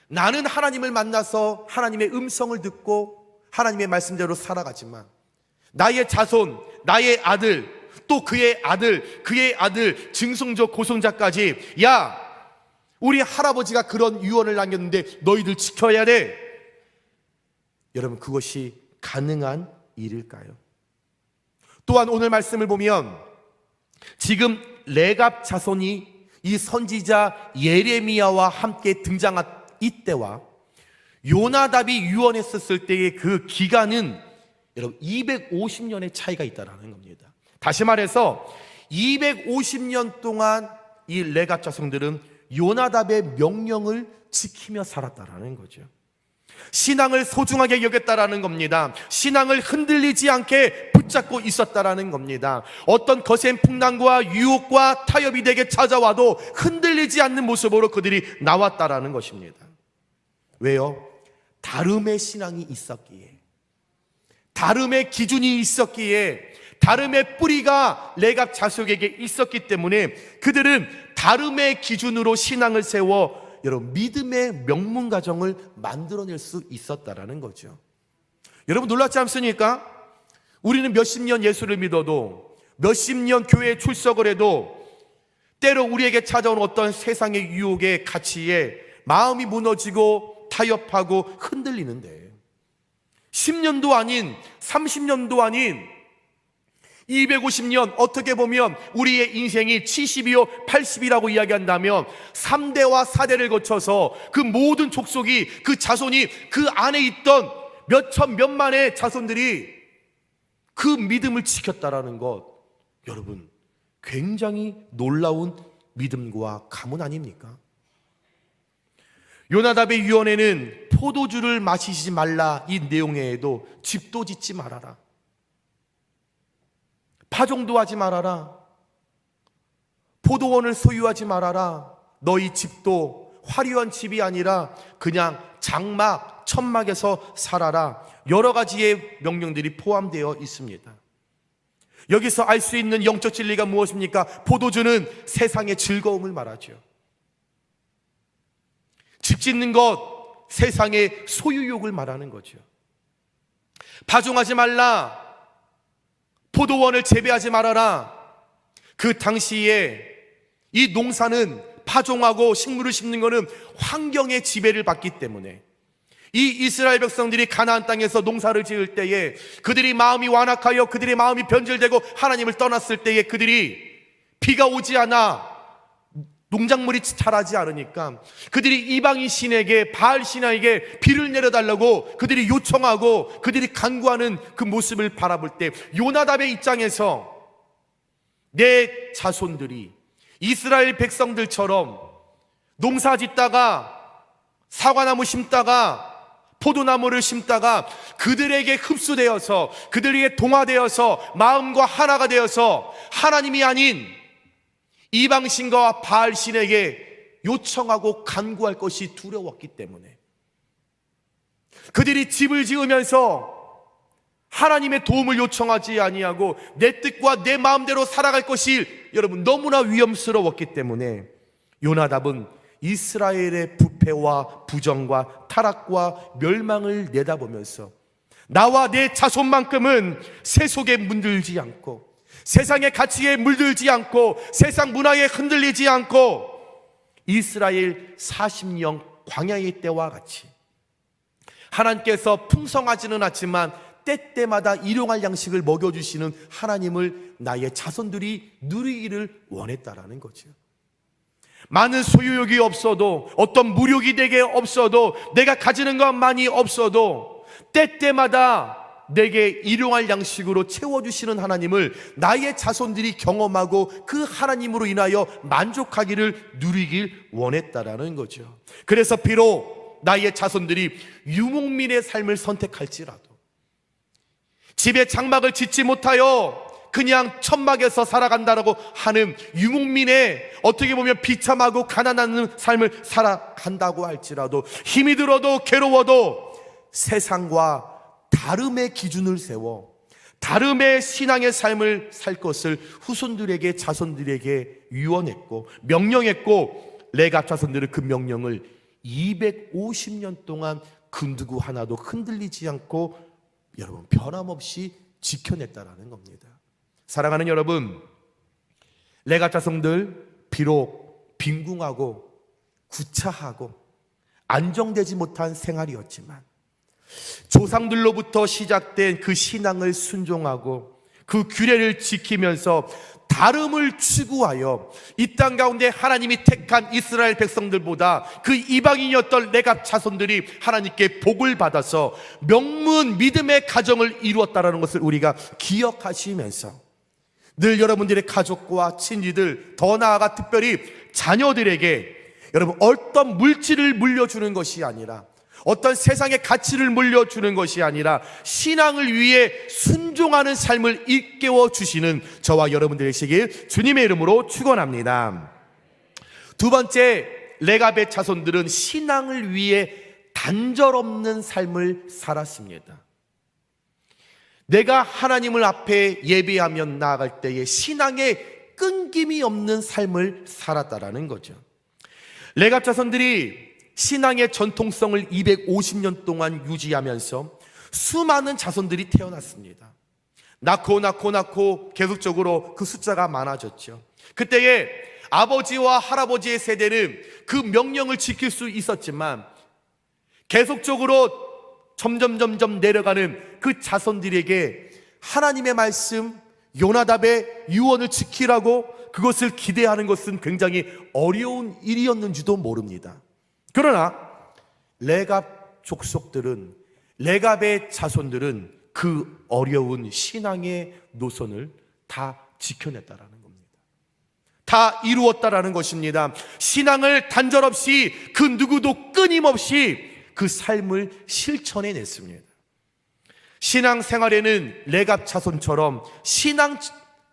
나는 하나님을 만나서 하나님의 음성을 듣고 하나님의 말씀대로 살아가지만 나의 자손, 나의 아들, 또 그의 아들, 증손자, 고손자까지 야, 우리 할아버지가 그런 유언을 남겼는데 너희들 지켜야 돼. 여러분 그것이 가능한 일일까요? 또한 오늘 말씀을 보면 지금 레갑 자손이 이 선지자 예레미야와 함께 등장한 이때와 요나답이 유언했었을 때의 그 기간은 여러분 250년의 차이가 있다는 겁니다. 다시 말해서 250년 동안 이 레갑 자손들은 요나답의 명령을 지키며 살았다라는 거죠. 신앙을 소중하게 여겼다라는 겁니다. 신앙을 흔들리지 않게 붙잡고 있었다라는 겁니다. 어떤 거센 풍랑과 유혹과 타협이 되게 찾아와도 흔들리지 않는 모습으로 그들이 나왔다라는 것입니다. 왜요? 다름의 신앙이 있었기에, 다름의 기준이 있었기에, 다름의 뿌리가 레갑 자손에게 있었기 때문에 그들은 다름의 기준으로 신앙을 세워 여러분 믿음의 명문 가정을 만들어낼 수 있었다라는 거죠. 여러분 놀랍지 않습니까? 우리는 몇십 년 예수를 믿어도 몇십 년 교회에 출석을 해도 때로 우리에게 찾아오는 어떤 세상의 유혹의 가치에 마음이 무너지고 타협하고 흔들리는데 10년도 아닌 30년도 아닌 250년, 어떻게 보면 우리의 인생이 70이요 80이라고 이야기한다면 3대와 4대를 거쳐서 그 모든 족속이, 그 자손이, 그 안에 있던 몇천 몇만의 자손들이 그 믿음을 지켰다라는 것, 여러분 굉장히 놀라운 믿음과 가문 아닙니까? 요나답의 유언에는 포도주를 마시지 말라 이 내용에도 집도 짓지 말아라, 파종도 하지 말아라, 포도원을 소유하지 말아라, 너희 집도 화려한 집이 아니라 그냥 장막, 천막에서 살아라, 여러 가지의 명령들이 포함되어 있습니다. 여기서 알 수 있는 영적 진리가 무엇입니까? 포도주는 세상의 즐거움을 말하죠. 집 짓는 것, 세상의 소유욕을 말하는 거죠. 파종하지 말라, 포도원을 재배하지 말아라. 그 당시에 이 농사는 파종하고 식물을 심는 것은 환경의 지배를 받기 때문에 이 이스라엘 백성들이 가나안 땅에서 농사를 지을 때에 그들이 마음이 완악하여 그들의 마음이 변질되고 하나님을 떠났을 때에 그들이 비가 오지 않아 농작물이 자라지 않으니까 그들이 이방인 신에게 바알 신에게 비를 내려달라고 그들이 요청하고 그들이 간구하는 그 모습을 바라볼 때 요나답의 입장에서 내 자손들이 이스라엘 백성들처럼 농사 짓다가 사과나무 심다가 포도나무를 심다가 그들에게 흡수되어서 그들에게 동화되어서 마음과 하나가 되어서 하나님이 아닌 이방신과 바알신에게 요청하고 간구할 것이 두려웠기 때문에 그들이 집을 지으면서 하나님의 도움을 요청하지 아니하고 내 뜻과 내 마음대로 살아갈 것이 여러분 너무나 위험스러웠기 때문에 요나답은 이스라엘의 부패와 부정과 타락과 멸망을 내다보면서 나와 내 자손만큼은 세속에 물들지 않고 세상의 가치에 물들지 않고 세상 문화에 흔들리지 않고 이스라엘 40년 광야의 때와 같이 하나님께서 풍성하지는 않지만 때때마다 일용할 양식을 먹여주시는 하나님을 나의 자손들이 누리기를 원했다라는 거죠. 많은 소유욕이 없어도 어떤 무력이 내게 없어도 내가 가지는 것만이 없어도 때때마다 내게 일용할 양식으로 채워주시는 하나님을 나의 자손들이 경험하고 그 하나님으로 인하여 만족하기를 누리길 원했다라는 거죠. 그래서 비록 나의 자손들이 유목민의 삶을 선택할지라도 집에 장막을 짓지 못하여 그냥 천막에서 살아간다라고 하는 유목민의 어떻게 보면 비참하고 가난한 삶을 살아간다고 할지라도 힘이 들어도 괴로워도 세상과 다름의 기준을 세워 다름의 신앙의 삶을 살 것을 후손들에게 자손들에게 유언했고 명령했고 레갑 자손들은 그 명령을 250년 동안 그 누구 하나도 흔들리지 않고 여러분 변함없이 지켜냈다라는 겁니다. 사랑하는 여러분, 레갑 자손들 비록 빈궁하고 구차하고 안정되지 못한 생활이었지만 조상들로부터 시작된 그 신앙을 순종하고 그 규례를 지키면서 다름을 추구하여 이 땅 가운데 하나님이 택한 이스라엘 백성들보다 그 이방인이었던 레갑 자손들이 하나님께 복을 받아서 명문 믿음의 가정을 이루었다는 것을 우리가 기억하시면서 늘 여러분들의 가족과 친지들 더 나아가 특별히 자녀들에게 여러분 어떤 물질을 물려주는 것이 아니라 어떤 세상의 가치를 물려주는 것이 아니라 신앙을 위해 순종하는 삶을 일깨워 주시는 저와 여러분들이 되시길 주님의 이름으로 축원합니다. 두 번째, 레갑의 자손들은 신앙을 위해 단절없는 삶을 살았습니다. 내가 하나님을 앞에 예배하며 나아갈 때에 신앙에 끊김이 없는 삶을 살았다라는 거죠. 레갑 자손들이 신앙의 전통성을 250년 동안 유지하면서 수많은 자손들이 태어났습니다. 낳고 계속적으로 그 숫자가 많아졌죠. 그때에 아버지와 할아버지의 세대는 그 명령을 지킬 수 있었지만 계속적으로 점점 내려가는 그 자손들에게 하나님의 말씀, 요나답의 유언을 지키라고 그것을 기대하는 것은 굉장히 어려운 일이었는지도 모릅니다. 그러나 레갑 족속들은, 레갑의 자손들은 그 어려운 신앙의 노선을 다 지켜냈다라는 겁니다. 다 이루었다라는 것입니다. 신앙을 단절없이 그 누구도 끊임없이 그 삶을 실천해냈습니다. 신앙생활에는 레갑 자손처럼 신앙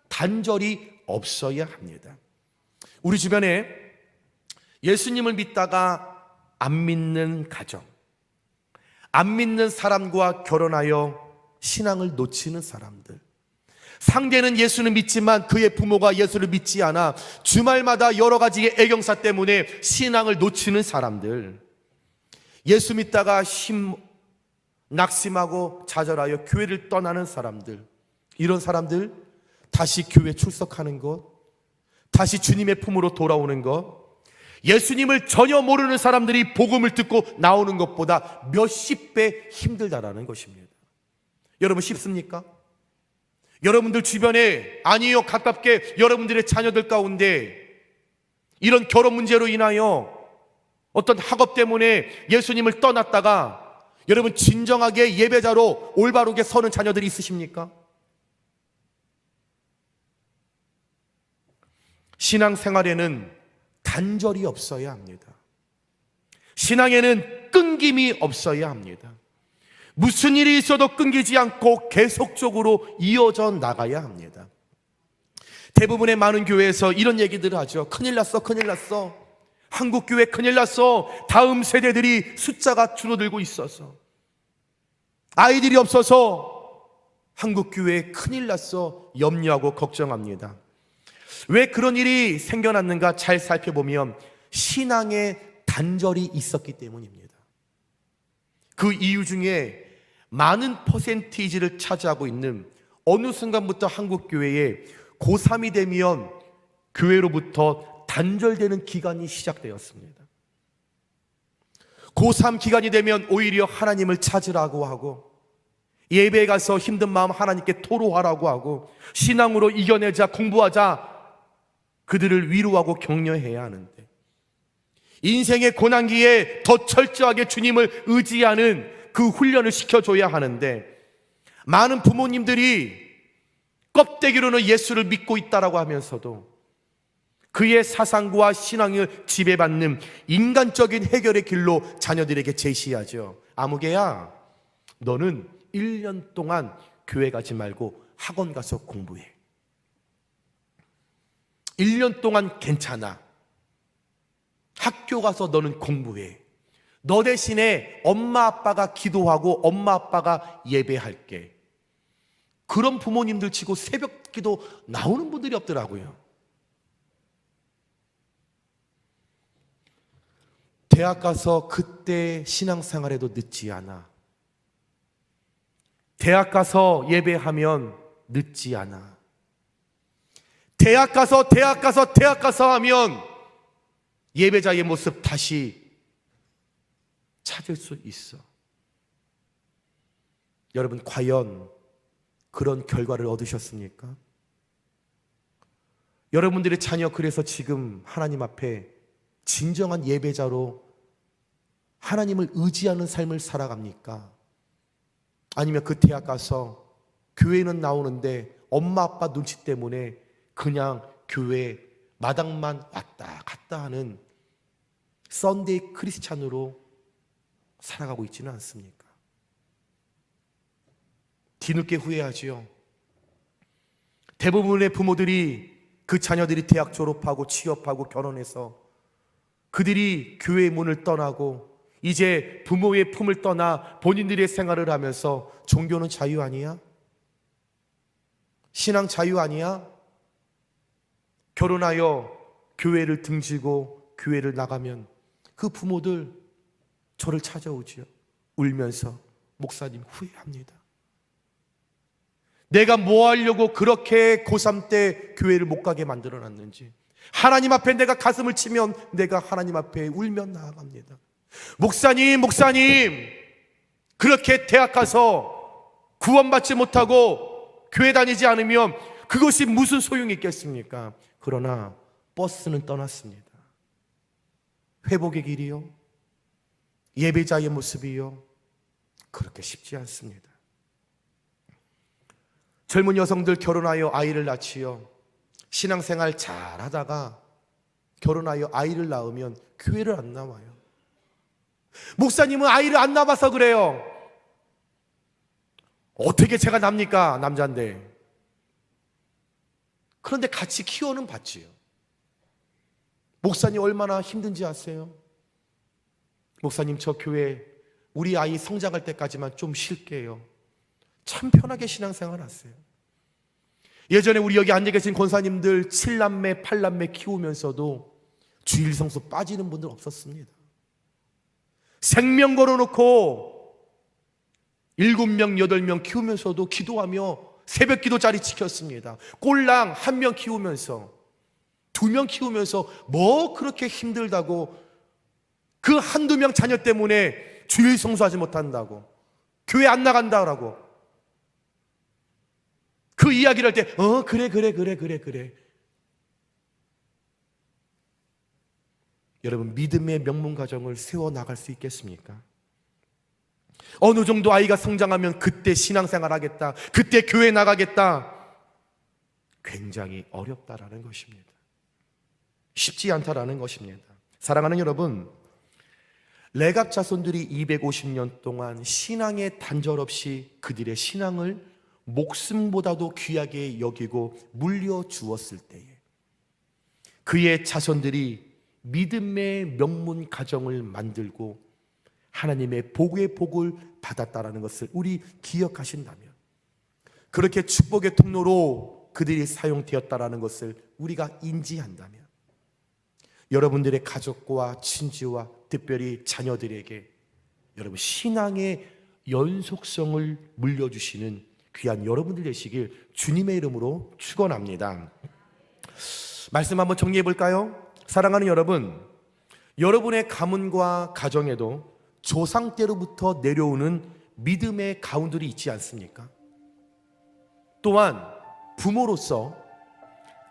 단절이 없어야 합니다. 우리 주변에 예수님을 믿다가 안 믿는 가정, 안 믿는 사람과 결혼하여 신앙을 놓치는 사람들, 상대는 예수를 믿지만 그의 부모가 예수를 믿지 않아 주말마다 여러 가지의 애경사 때문에 신앙을 놓치는 사람들, 예수 믿다가 낙심하고 좌절하여 교회를 떠나는 사람들, 이런 사람들 다시 교회 출석하는 것, 다시 주님의 품으로 돌아오는 것, 예수님을 전혀 모르는 사람들이 복음을 듣고 나오는 것보다 몇십 배 힘들다라는 것입니다. 여러분 쉽습니까? 여러분들 주변에, 아니요, 가깝게 여러분들의 자녀들 가운데 이런 결혼 문제로 인하여 어떤 학업 때문에 예수님을 떠났다가 여러분 진정하게 예배자로 올바르게 서는 자녀들이 있으십니까? 신앙생활에는 단절이 없어야 합니다. 신앙에는 끊김이 없어야 합니다. 무슨 일이 있어도 끊기지 않고 계속적으로 이어져 나가야 합니다. 대부분의 많은 교회에서 이런 얘기들을 하죠. 큰일 났어, 큰일 났어. 한국 교회 큰일 났어. 다음 세대들이 숫자가 줄어들고 있어서, 아이들이 없어서 한국 교회에 큰일 났어 염려하고 걱정합니다. 왜 그런 일이 생겨났는가 잘 살펴보면 신앙의 단절이 있었기 때문입니다. 그 이유 중에 많은 퍼센티지를 차지하고 있는, 어느 순간부터 한국 교회에 고3이 되면 교회로부터 단절되는 기간이 시작되었습니다. 고3 기간이 되면 오히려 하나님을 찾으라고 하고, 예배에 가서 힘든 마음 하나님께 토로하라고 하고, 신앙으로 이겨내자, 공부하자, 그들을 위로하고 격려해야 하는데, 인생의 고난기에 더 철저하게 주님을 의지하는 그 훈련을 시켜줘야 하는데, 많은 부모님들이 껍데기로는 예수를 믿고 있다라고 하면서도 그의 사상과 신앙을 지배받는 인간적인 해결의 길로 자녀들에게 제시하죠. 아무개야, 너는 1년 동안 교회 가지 말고 학원 가서 공부해. 1년 동안 괜찮아. 학교 가서 너는 공부해. 너 대신에 엄마 아빠가 기도하고 엄마 아빠가 예배할게. 그런 부모님들 치고 새벽 기도 나오는 분들이 없더라고요. 대학 가서 그때 신앙생활에도 늦지 않아. 대학 가서 예배하면 늦지 않아. 대학 가서 하면 예배자의 모습 다시 찾을 수 있어. 여러분, 과연 그런 결과를 얻으셨습니까? 여러분들의 자녀 그래서 지금 하나님 앞에 진정한 예배자로 하나님을 의지하는 삶을 살아갑니까? 아니면 그 대학 가서 교회는 나오는데 엄마 아빠 눈치 때문에 그냥 교회 마당만 왔다 갔다 하는 썬데이 크리스찬으로 살아가고 있지는 않습니까? 뒤늦게 후회하지요. 대부분의 부모들이 그 자녀들이 대학 졸업하고 취업하고 결혼해서 그들이 교회의 문을 떠나고 이제 부모의 품을 떠나 본인들의 생활을 하면서, 종교는 자유 아니야? 신앙 자유 아니야? 결혼하여 교회를 등지고 교회를 나가면 그 부모들 저를 찾아오지요. 울면서, 목사님 후회합니다. 내가 뭐 하려고 그렇게 고3 때 교회를 못 가게 만들어놨는지, 하나님 앞에 내가 가슴을 치면 내가 하나님 앞에 울며 나아갑니다. 목사님, 그렇게 대학 가서 구원받지 못하고 교회 다니지 않으면 그것이 무슨 소용이 있겠습니까? 그러나 버스는 떠났습니다. 회복의 길이요, 예배자의 모습이요, 그렇게 쉽지 않습니다. 젊은 여성들 결혼하여 아이를 낳지요. 신앙생활 잘 하다가 결혼하여 아이를 낳으면 교회를 안 나와요. 목사님은 아이를 안 낳아서 그래요. 어떻게 제가 납니까? 남자인데. 그런데 같이 키워는 봤지요. 목사님 얼마나 힘든지 아세요? 목사님, 저 교회 우리 아이 성장할 때까지만 좀 쉴게요. 참 편하게 신앙생활 하세요. 예전에 우리 여기 앉아 계신 권사님들 7남매 8남매 키우면서도 주일 성수 빠지는 분들 없었습니다. 생명 걸어놓고 7명 8명 키우면서도 기도하며 새벽 기도 자리 지켰습니다. 꼴랑 1명 키우면서 2명 키우면서 뭐 그렇게 힘들다고, 그 한두 명 자녀 때문에 주일 성수하지 못한다고, 교회 안 나간다라고 그 이야기를 할 때 그래. 여러분, 믿음의 명문 가정을 세워나갈 수 있겠습니까? 어느 정도 아이가 성장하면 그때 신앙생활 하겠다, 그때 교회 나가겠다, 굉장히 어렵다라는 것입니다. 쉽지 않다라는 것입니다. 사랑하는 여러분, 레갑 자손들이 250년 동안 신앙의 단절 없이 그들의 신앙을 목숨보다도 귀하게 여기고 물려주었을 때에 그의 자손들이 믿음의 명문 가정을 만들고 하나님의 복의 복을 받았다라는 것을 우리 기억하신다면, 그렇게 축복의 통로로 그들이 사용되었다라는 것을 우리가 인지한다면, 여러분들의 가족과 친지와 특별히 자녀들에게 여러분 신앙의 연속성을 물려주시는 귀한 여러분들 되시길 주님의 이름으로 축원합니다. 말씀 한번 정리해 볼까요? 사랑하는 여러분, 여러분의 가문과 가정에도 조상 때로부터 내려오는 믿음의 가운들이 있지 않습니까? 또한 부모로서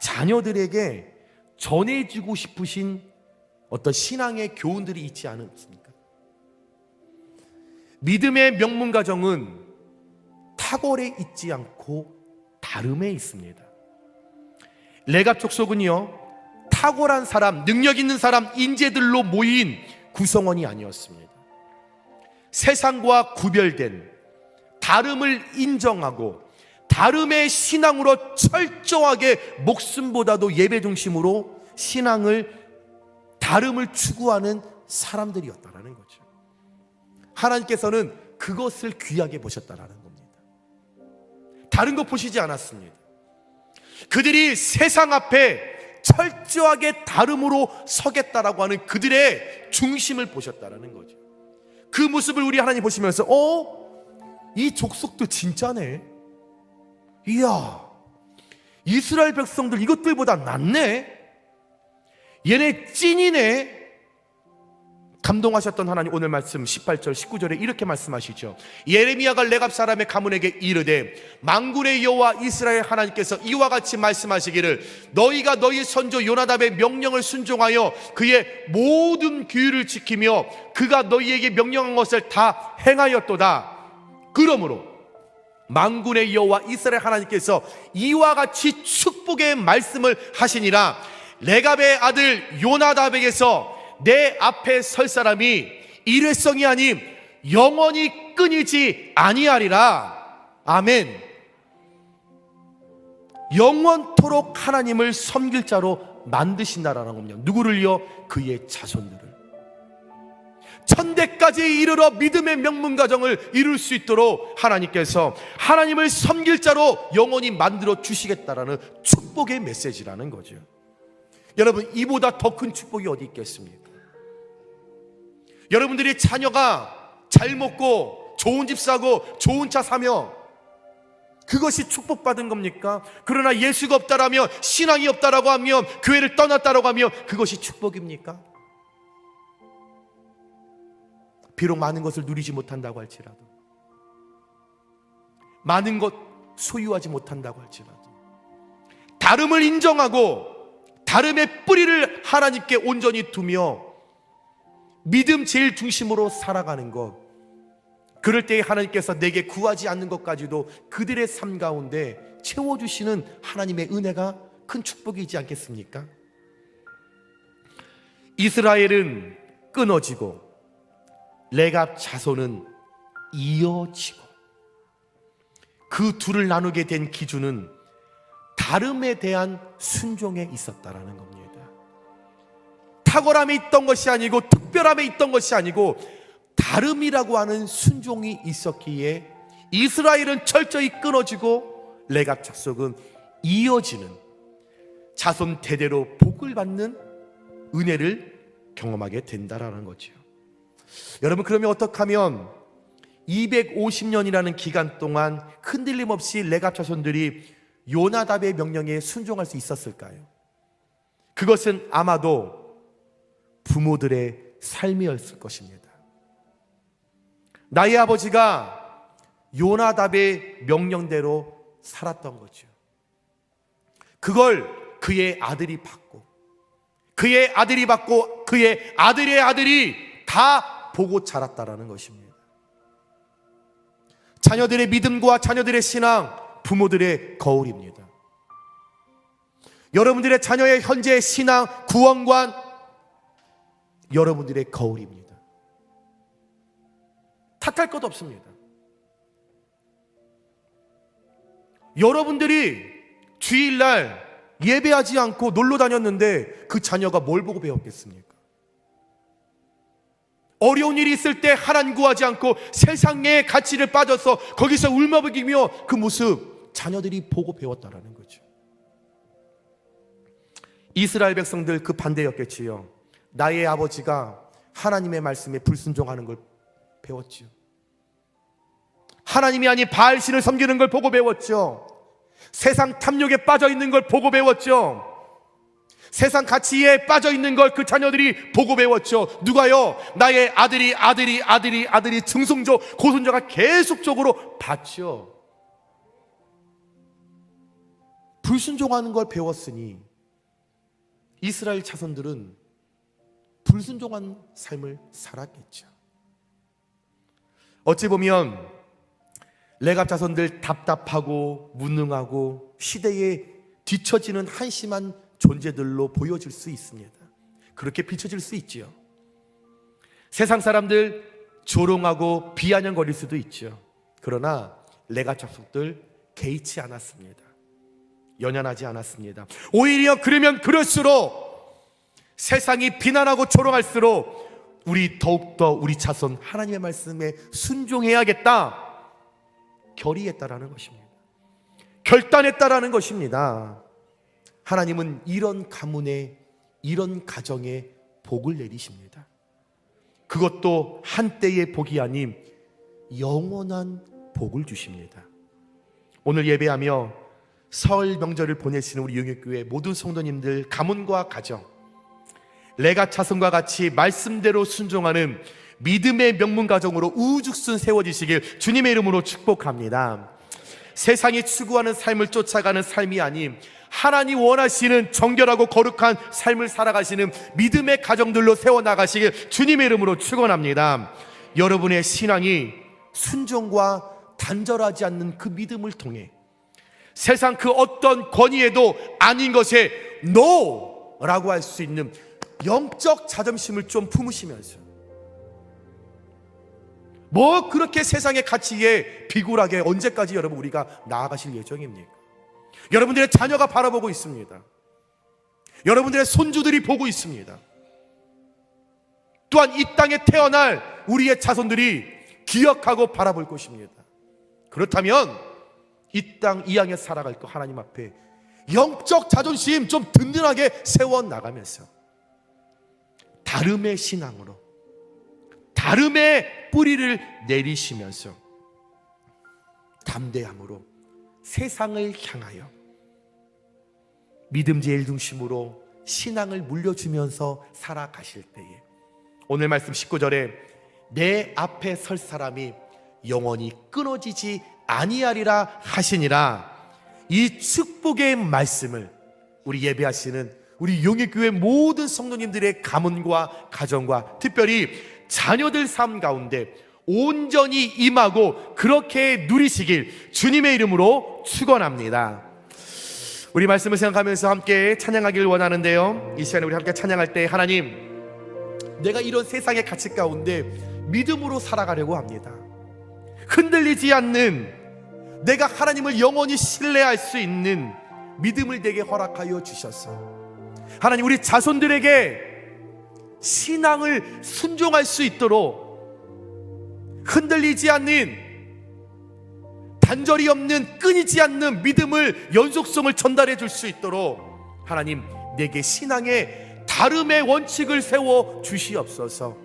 자녀들에게 전해주고 싶으신 어떤 신앙의 교훈들이 있지 않습니까? 믿음의 명문 가정은 탁월에 있지 않고 다름에 있습니다. 레갑 족속은요, 탁월한 사람, 능력 있는 사람, 인재들로 모인 구성원이 아니었습니다. 세상과 구별된 다름을 인정하고 다름의 신앙으로 철저하게 목숨보다도 예배 중심으로 신앙을, 다름을 추구하는 사람들이었다라는 거죠. 하나님께서는 그것을 귀하게 보셨다라는 겁니다. 다른 거 보시지 않았습니다. 그들이 세상 앞에 철저하게 다름으로 서겠다라고 하는 그들의 중심을 보셨다라는 거죠. 그 모습을 우리 하나님 보시면서 이 족속도 진짜네, 이야, 이스라엘 백성들 이것들보다 낫네, 얘네 찐이네. 감동하셨던 하나님, 오늘 말씀 18절 19절에 이렇게 말씀하시죠. 예레미야가 레갑 사람의 가문에게 이르되 만군의 여호와 이스라엘 하나님께서 이와 같이 말씀하시기를 너희가 너희 선조 요나답의 명령을 순종하여 그의 모든 규율을 지키며 그가 너희에게 명령한 것을 다 행하였도다. 그러므로 만군의 여호와 이스라엘 하나님께서 이와 같이 축복의 말씀을 하시니라. 레갑의 아들 요나답에게서 내 앞에 설 사람이 일회성이 아님 영원히 끊이지 아니하리라. 아멘. 영원토록 하나님을 섬길 자로 만드신다라는 겁니다. 누구를요? 그의 자손들을. 천대까지 이르러 믿음의 명문 가정을 이룰 수 있도록 하나님께서 하나님을 섬길 자로 영원히 만들어 주시겠다라는 축복의 메시지라는 거죠. 여러분, 이보다 더 큰 축복이 어디 있겠습니까? 여러분들이 자녀가 잘 먹고 좋은 집 사고 좋은 차 사며 그것이 축복받은 겁니까? 그러나 예수가 없다라면, 신앙이 없다라고 하면, 교회를 떠났다라고 하면 그것이 축복입니까? 비록 많은 것을 누리지 못한다고 할지라도, 많은 것 소유하지 못한다고 할지라도, 다름을 인정하고 다름의 뿌리를 하나님께 온전히 두며 믿음 제일 중심으로 살아가는 것, 그럴 때에 하나님께서 내게 구하지 않는 것까지도 그들의 삶 가운데 채워주시는 하나님의 은혜가 큰 축복이지 않겠습니까? 이스라엘은 끊어지고 레갑 자손은 이어지고, 그 둘을 나누게 된 기준은 다름에 대한 순종에 있었다라는 겁니다. 탁월함에 있던 것이 아니고 특별함에 있던 것이 아니고 다름이라고 하는 순종이 있었기에 이스라엘은 철저히 끊어지고 레갑 족속은 이어지는, 자손 대대로 복을 받는 은혜를 경험하게 된다라는 거죠. 여러분, 그러면 어떻게 하면 250년이라는 기간 동안 흔들림 없이 레갑 자손들이 요나답의 명령에 순종할 수 있었을까요? 그것은 아마도 부모들의 삶이었을 것입니다. 나의 아버지가 요나답의 명령대로 살았던 거죠. 그걸 그의 아들이 받고, 그의 아들이 받고, 그의 아들의 아들이 다 보고 자랐다라는 것입니다. 자녀들의 믿음과 자녀들의 신앙, 부모들의 거울입니다. 여러분들의 자녀의 현재의 신앙, 구원관, 여러분들의 거울입니다. 탓할 것 없습니다. 여러분들이 주일날 예배하지 않고 놀러 다녔는데 그 자녀가 뭘 보고 배웠겠습니까? 어려운 일이 있을 때 하나님 구하지 않고 세상의 가치를 빠져서 거기서 울먹이며 그 모습 자녀들이 보고 배웠다라는 거죠. 이스라엘 백성들 그 반대였겠지요. 나의 아버지가 하나님의 말씀에 불순종하는 걸 배웠지요. 하나님이 아닌 바알신을 섬기는 걸 보고 배웠죠. 세상 탐욕에 빠져 있는 걸 보고 배웠죠. 세상 가치에 빠져 있는 걸 그 자녀들이 보고 배웠죠. 누가요? 나의 아들이 증손조, 고손조가 계속적으로 봤죠. 불순종하는 걸 배웠으니 이스라엘 자손들은 불순종한 삶을 살았겠죠. 어찌 보면 레갑 자손들 답답하고 무능하고 시대에 뒤처지는 한심한 존재들로 보여질 수 있습니다. 그렇게 비춰질 수 있지요. 세상 사람들 조롱하고 비아냥거릴 수도 있죠. 그러나 레갑 자손들 개의치 않았습니다. 연연하지 않았습니다. 오히려 그러면 그럴수록 세상이 비난하고 조롱할수록 우리 더욱더 우리 자손 하나님의 말씀에 순종해야겠다 결의했다라는 것입니다. 결단했다라는 것입니다. 하나님은 이런 가문에, 이런 가정에 복을 내리십니다. 그것도 한때의 복이 아닌 영원한 복을 주십니다. 오늘 예배하며 설 명절을 보내시는 우리 영역교회 모든 성도님들 가문과 가정, 레가 자손과 같이 말씀대로 순종하는 믿음의 명문 가정으로 우죽순 세워지시길 주님의 이름으로 축복합니다. 세상이 추구하는 삶을 쫓아가는 삶이 아닌 하나님 원하시는 정결하고 거룩한 삶을 살아가시는 믿음의 가정들로 세워나가시길 주님의 이름으로 축원합니다. 여러분의 신앙이 순종과 단절하지 않는 그 믿음을 통해 세상 그 어떤 권위에도 아닌 것에 NO라고 할 수 있는 영적 자존심을 좀 품으시면서 뭐 그렇게 세상의 가치에 비굴하게 언제까지 여러분 우리가 나아가실 예정입니까? 여러분들의 자녀가 바라보고 있습니다. 여러분들의 손주들이 보고 있습니다. 또한 이 땅에 태어날 우리의 자손들이 기억하고 바라볼 것입니다. 그렇다면 이 땅 이 땅에 살아갈 거 하나님 앞에 영적 자존심 좀 든든하게 세워나가면서 다름의 신앙으로 다름의 뿌리를 내리시면서 담대함으로 세상을 향하여 믿음 제일 중심으로 신앙을 물려주면서 살아가실 때에 오늘 말씀 19절에 내 앞에 설 사람이 영원히 끊어지지 아니하리라 하시니라. 이 축복의 말씀을 우리 예배하시는 우리 용익교회 모든 성도님들의 가문과 가정과 특별히 자녀들 삶 가운데 온전히 임하고 그렇게 누리시길 주님의 이름으로 축원합니다. 우리 말씀을 생각하면서 함께 찬양하기를 원하는데요, 이 시간에 우리 함께 찬양할 때 하나님, 내가 이런 세상의 가치 가운데 믿음으로 살아가려고 합니다. 흔들리지 않는, 내가 하나님을 영원히 신뢰할 수 있는 믿음을 내게 허락하여 주셔서 하나님 우리 자손들에게 신앙을 순종할 수 있도록 흔들리지 않는, 단절이 없는, 끊이지 않는 믿음을, 연속성을 전달해 줄 수 있도록 하나님 내게 신앙의 다름의 원칙을 세워 주시옵소서.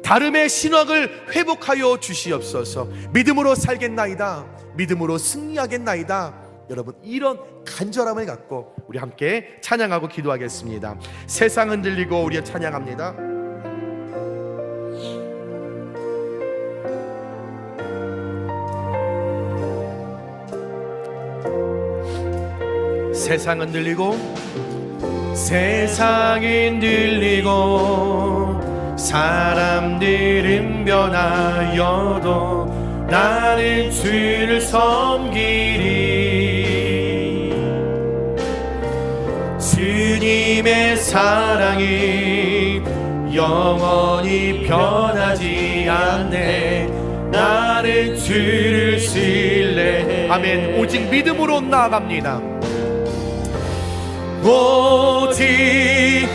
다름의 신앙을 회복하여 주시옵소서. 믿음으로 살겠나이다, 믿음으로 승리하겠나이다. 여러분, 이런 간절함을 갖고 우리 함께 찬양하고 기도하겠습니다. 세상은 들리고 우리의 찬양합니다. 세상은 들리고 세상은 들리고 사람들은 변하여도 나는 주를 섬기리. 주님의 사랑이 영원히 변하지 않네. 나는 주를 신뢰해. 아멘. 오직 믿음으로 나아갑니다. 오직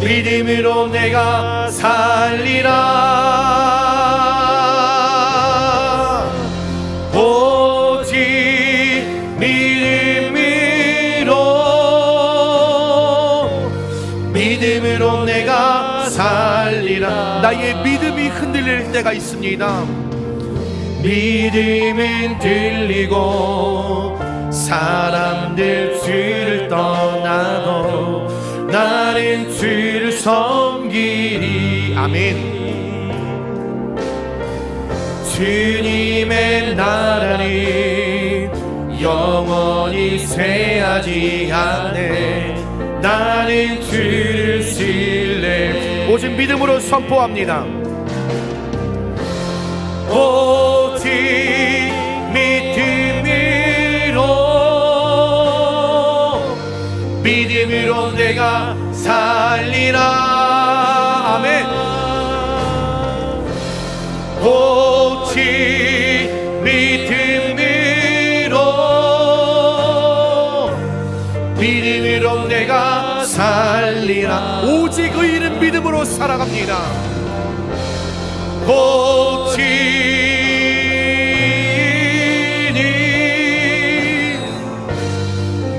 믿음으로 내가 살리라. 오직 믿음으로 내가 살리라. 나의 믿음이 흔들릴 때가 있습니다. 믿음은 들리고 사람들 주를 떠나도 나는 주를 섬기리. 아멘. 주님의 나라는 영원히 쇠하지 않네. 나는 주를 신뢰. 오직 믿음으로 선포합니다. 오직 믿음으로 내가 살리라. 아멘. 오직 믿음으로 내가 살리라. 오직 의인은 믿음으로 살아갑니다. 오직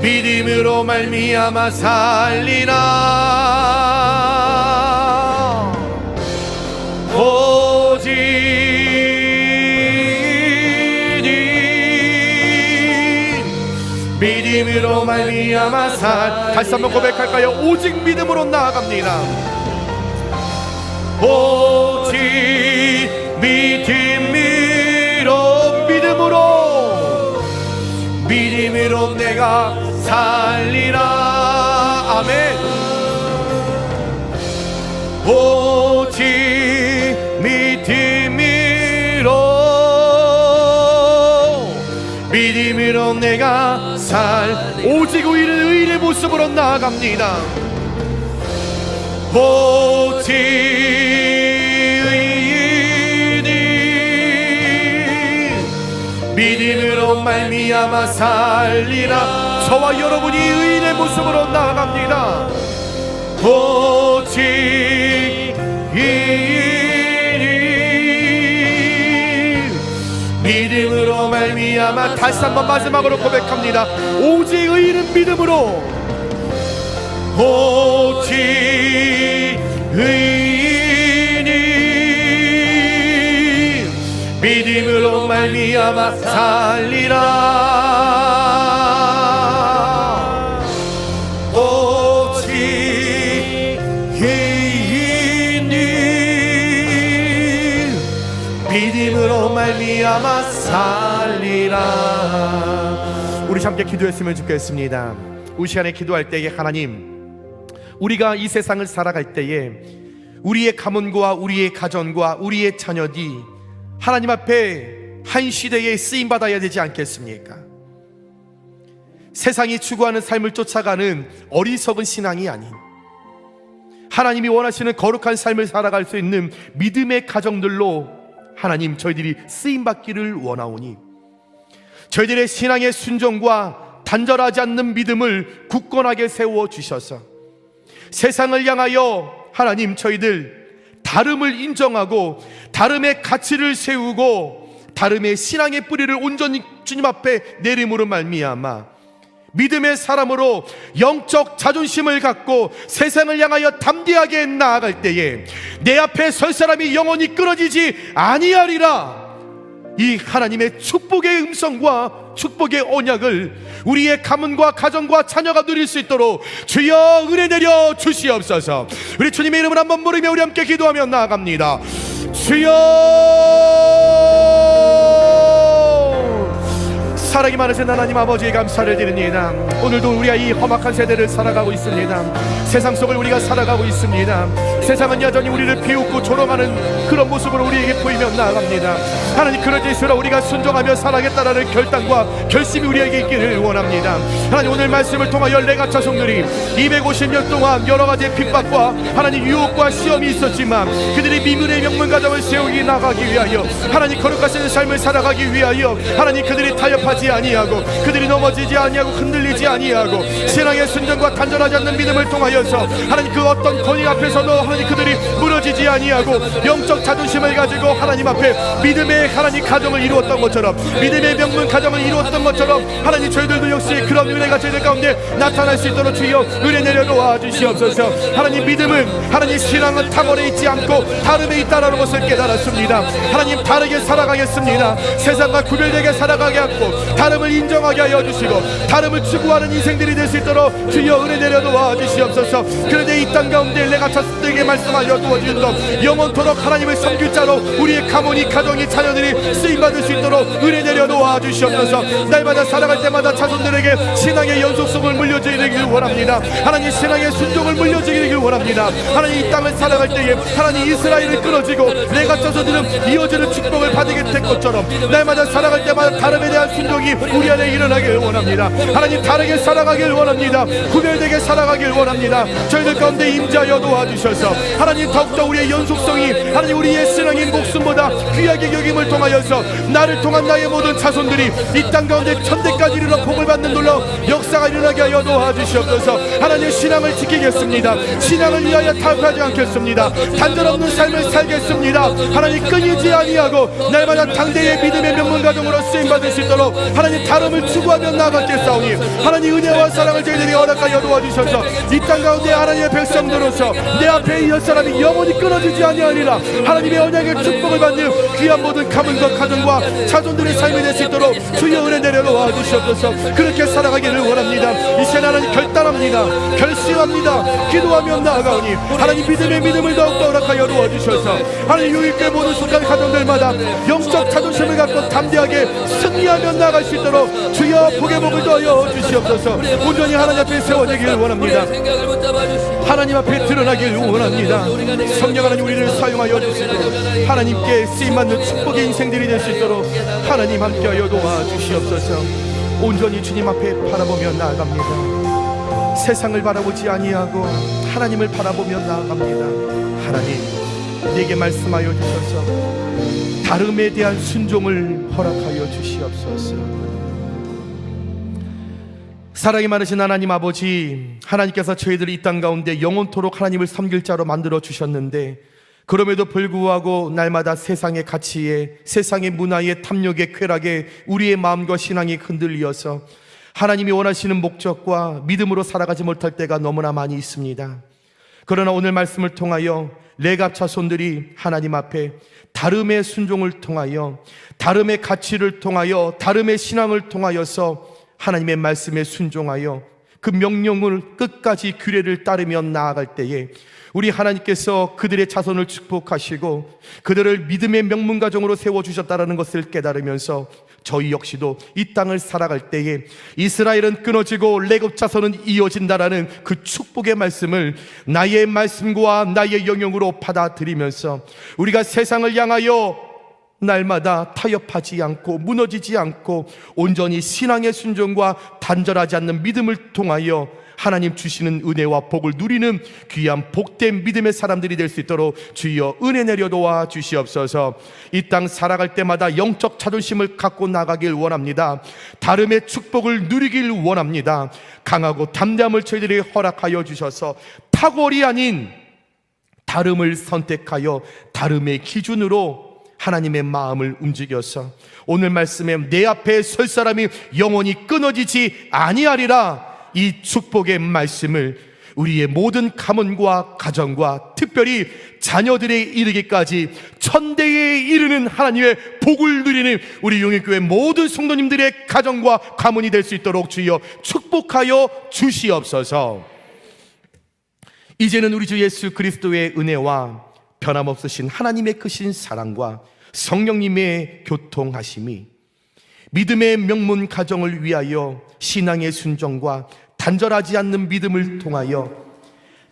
믿음으로 말미암아 살리라. 오직 믿음으로 말미암아 다시 한번 고백할까요? 오직 믿음으로 나아갑니다. 오직 믿음으로 내가 살리라. 아멘. 오직 믿음으로 내가 오직 의인은 의인의 모습으로 나아갑니다. 오직 믿음으로 말미암아 살리라. 저와 여러분이 의인의 모습으로 나아갑니다. 오직 믿음으로 말미암아. 다시 한번 마지막으로 고백합니다. 오직 의인은 믿음으로. 오직 의인이 믿음으로 말미암아 살리라. 오직 의인이 믿음으로 말미암아 살리라. 우리 함께 기도했으면 좋겠습니다. 우리 시간에 기도할 때에 하나님, 우리가 이 세상을 살아갈 때에 우리의 가문과 우리의 가정과 우리의 자녀들이 하나님 앞에 한 시대에 쓰임받아야 되지 않겠습니까? 세상이 추구하는 삶을 쫓아가는 어리석은 신앙이 아닌 하나님이 원하시는 거룩한 삶을 살아갈 수 있는 믿음의 가정들로 하나님, 저희들이 쓰임받기를 원하오니 저희들의 신앙의 순종과 단절하지 않는 믿음을 굳건하게 세워주셔서 세상을 향하여 하나님, 저희들 다름을 인정하고 다름의 가치를 세우고 다름의 신앙의 뿌리를 온전히 주님 앞에 내림으로 말미암아 믿음의 사람으로 영적 자존심을 갖고 세상을 향하여 담대하게 나아갈 때에 내 앞에 설 사람이 영원히 끊어지지 아니하리라. 이 하나님의 축복의 음성과 축복의 언약을 우리의 가문과 가정과 자녀가 누릴 수 있도록 주여 은혜 내려 주시옵소서. 우리 주님의 이름을 한번 부르며 우리 함께 기도하며 나아갑니다. 주여, 사랑이 많으신 하나님 아버지의 감사를 드립니다. 오늘도 우리가 이 험악한 세대를 살아가고 있습니다. 세상 속을 우리가 살아가고 있습니다. 세상은 여전히 우리를 비웃고 조롱하는 그런 모습으로 우리에게 보이며 나아갑니다. 하나님, 그럴지수록 우리가 순종하며 살아가겠다라는 결단과 결심이 우리에게 있기를 원합니다. 하나님, 오늘 말씀을 통하여 레가 자손들이 250년 동안 여러 가지 핍박과 하나님 유혹과 시험이 있었지만 그들이 미문의 명문 가정을 세우기 나가기 위하여 하나님 거룩하신 삶을 살아가기 위하여 하나님 그들이 타협하지 아니하고 그들이 넘어지지 아니하고 흔들리지 아니하고 신앙의 순종과 단절하지 않는 믿음을 통하여서 하나님 그 어떤 권위 앞에서도 하나님 그들이 무너지지 아니하고 영적 자존심을 가지고 하나님 앞에 믿음의 하나님 가정을 이루었던 것처럼 믿음의 명문 가정을 이루었던 것처럼 하나님 저희들도 역시 그런 은혜가 저희들 가운데 나타날 수 있도록 주여 은혜 내려 놓아 주시옵소서. 하나님, 믿음은 하나님 신앙은 탕원에 있지 않고 다름에 있다라는 것을 깨달았습니다. 하나님, 다르게 살아가겠습니다. 세상과 구별되게 살아가게 하고 다름을 인정하게 하여 주시고 다름을 추구하는 인생들이 될 수 있도록 주여 은혜 내려 놓아 주시옵소서. 그런데 이 땅 가운데 내가 자식들에게 말씀하여 두어주셨던 영원토록 하나님을 섬길 자로 우리의 가문이 가정이 자녀들이 쓰임받을 수 있도록 은혜 내려 놓아 주시옵소서. 날마다 살아갈 때마다 자손들에게 신앙의 연속성을 물려주기를 원합니다. 하나님, 신앙의 순종을 물려주기를 원합니다. 하나님, 이 땅을 살아갈 때에 하나님 이스라엘을 끊어지고 내가 자손들은 이어지는 축복을 받게 될 것처럼 날마다 살아갈 때마다 다름에 대한 순종이 우리 안에 일어나길 원합니다. 하나님, 다르게 살아가길 원합니다. 구별되게 살아가길 원합니다. 저희들 가운데 임자여 도와주셔서 하나님 더욱더 우리의 연속성이 하나님 우리의 신앙의 목숨보다 귀하게 여김을 통하여서 나를 통한 나의 모든 자손들이 이 땅 가운데 천대까지 이르러 복을 받는 놀라운 역사가 일어나게 하여 도와주시옵소서. 하나님, 신앙을 지키겠습니다. 신앙을 위하여 타협하지 않겠습니다. 단절 없는 삶을 살겠습니다. 하나님, 끊이지 아니하고 날마다 당대의 믿음의 명문 가정으로 쓰임받을 수 있도록 하나님 다름을 추구하며 나아가겠사오니 하나님 은혜와 사랑을 저희들이 허락하여 도와주셔서 이 땅 가운데 하나님의 백성들로서 내 앞에 이 사람이 영원히 끊어지지 아니하리라 하나님의 언약의 축복을 받는 귀한 모든 가문과 가정과 자손들의 삶이 될 수 있도록 주여 은혜 내려 놓아 주시옵소서. 그렇게 살아가기를 원합니다. 이 시간 하나님 결단합니다. 결심합니다. 기도하며 나아가오니 하나님 믿음의 믿음을 더욱더 허락하여 도와주셔서 하나님 유익의 모든 속한 가정들마다 영적 자존심을 갖고 담대하게 승리하며 나아갈 수 있도록 주여 복의 복을 더하여 주시옵소서. 온전히 하나님 앞에 세워지기를 원합니다. 하나님 앞에 드러나기를 원합니다. 성령 하나님, 우리를 사용하여 주시고 하나님께 쓰임받는 축복의 인생들이 될 수 있도록 하나님 함께하여 도와주시옵소서. 온전히 주님 앞에 바라보며 나아갑니다. 세상을 바라보지 아니하고 하나님을 바라보며 나아갑니다. 하나님, 내게 말씀하여 주셔서 다름에 대한 순종을 허락하여 주시옵소서. 사랑이 많으신 하나님 아버지, 하나님께서 저희들이 이 땅 가운데 영원토록 하나님을 섬길 자로 만들어 주셨는데 그럼에도 불구하고 날마다 세상의 가치에, 세상의 문화에, 탐욕에, 쾌락에 우리의 마음과 신앙이 흔들려서 하나님이 원하시는 목적과 믿음으로 살아가지 못할 때가 너무나 많이 있습니다. 그러나 오늘 말씀을 통하여 레갑 자손들이 하나님 앞에 다름의 순종을 통하여, 다름의 가치를 통하여, 다름의 신앙을 통하여서 하나님의 말씀에 순종하여 그 명령을 끝까지 규례를 따르며 나아갈 때에 우리 하나님께서 그들의 자손을 축복하시고 그들을 믿음의 명문 가정으로 세워주셨다는 것을 깨달으면서 저희 역시도 이 땅을 살아갈 때에 이스라엘은 끊어지고 레곱 자손은 이어진다라는 그 축복의 말씀을 나의 말씀과 나의 영역으로 받아들이면서 우리가 세상을 향하여 날마다 타협하지 않고 무너지지 않고 온전히 신앙의 순종과 단절하지 않는 믿음을 통하여 하나님 주시는 은혜와 복을 누리는 귀한 복된 믿음의 사람들이 될 수 있도록 주여 은혜 내려 도와 주시옵소서. 이 땅 살아갈 때마다 영적 자존심을 갖고 나가길 원합니다. 다름의 축복을 누리길 원합니다. 강하고 담대함을 저희들이 허락하여 주셔서 탁월이 아닌 다름을 선택하여 다름의 기준으로 하나님의 마음을 움직여서 오늘 말씀에 내 앞에 설 사람이 영원히 끊어지지 아니하리라, 이 축복의 말씀을 우리의 모든 가문과 가정과 특별히 자녀들에 이르기까지 천대에 이르는 하나님의 복을 누리는 우리 용인교회 모든 성도님들의 가정과 가문이 될 수 있도록 주여 축복하여 주시옵소서. 이제는 우리 주 예수 그리스도의 은혜와 변함없으신 하나님의 크신 사랑과 성령님의 교통하심이 믿음의 명문 가정을 위하여 신앙의 순종과 단절하지 않는 믿음을 통하여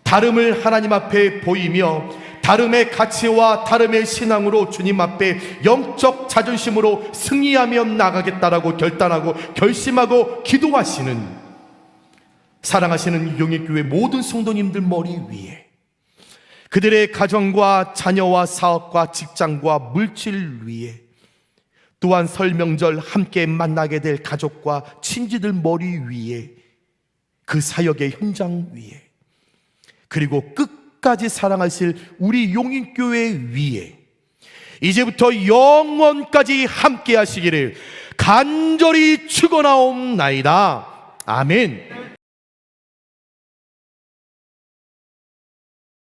다름을 하나님 앞에 보이며 다름의 가치와 다름의 신앙으로 주님 앞에 영적 자존심으로 승리하며 나가겠다라고 결단하고 결심하고 기도하시는 사랑하시는 용인교회 모든 성도님들 머리 위에 그들의 가정과 자녀와 사업과 직장과 물질 위에 또한 설 명절 함께 만나게 될 가족과 친지들 머리 위에 그 사역의 현장 위에 그리고 끝까지 사랑하실 우리 용인교회 위에 이제부터 영원까지 함께 하시기를 간절히 축원하옵나이다. 아멘.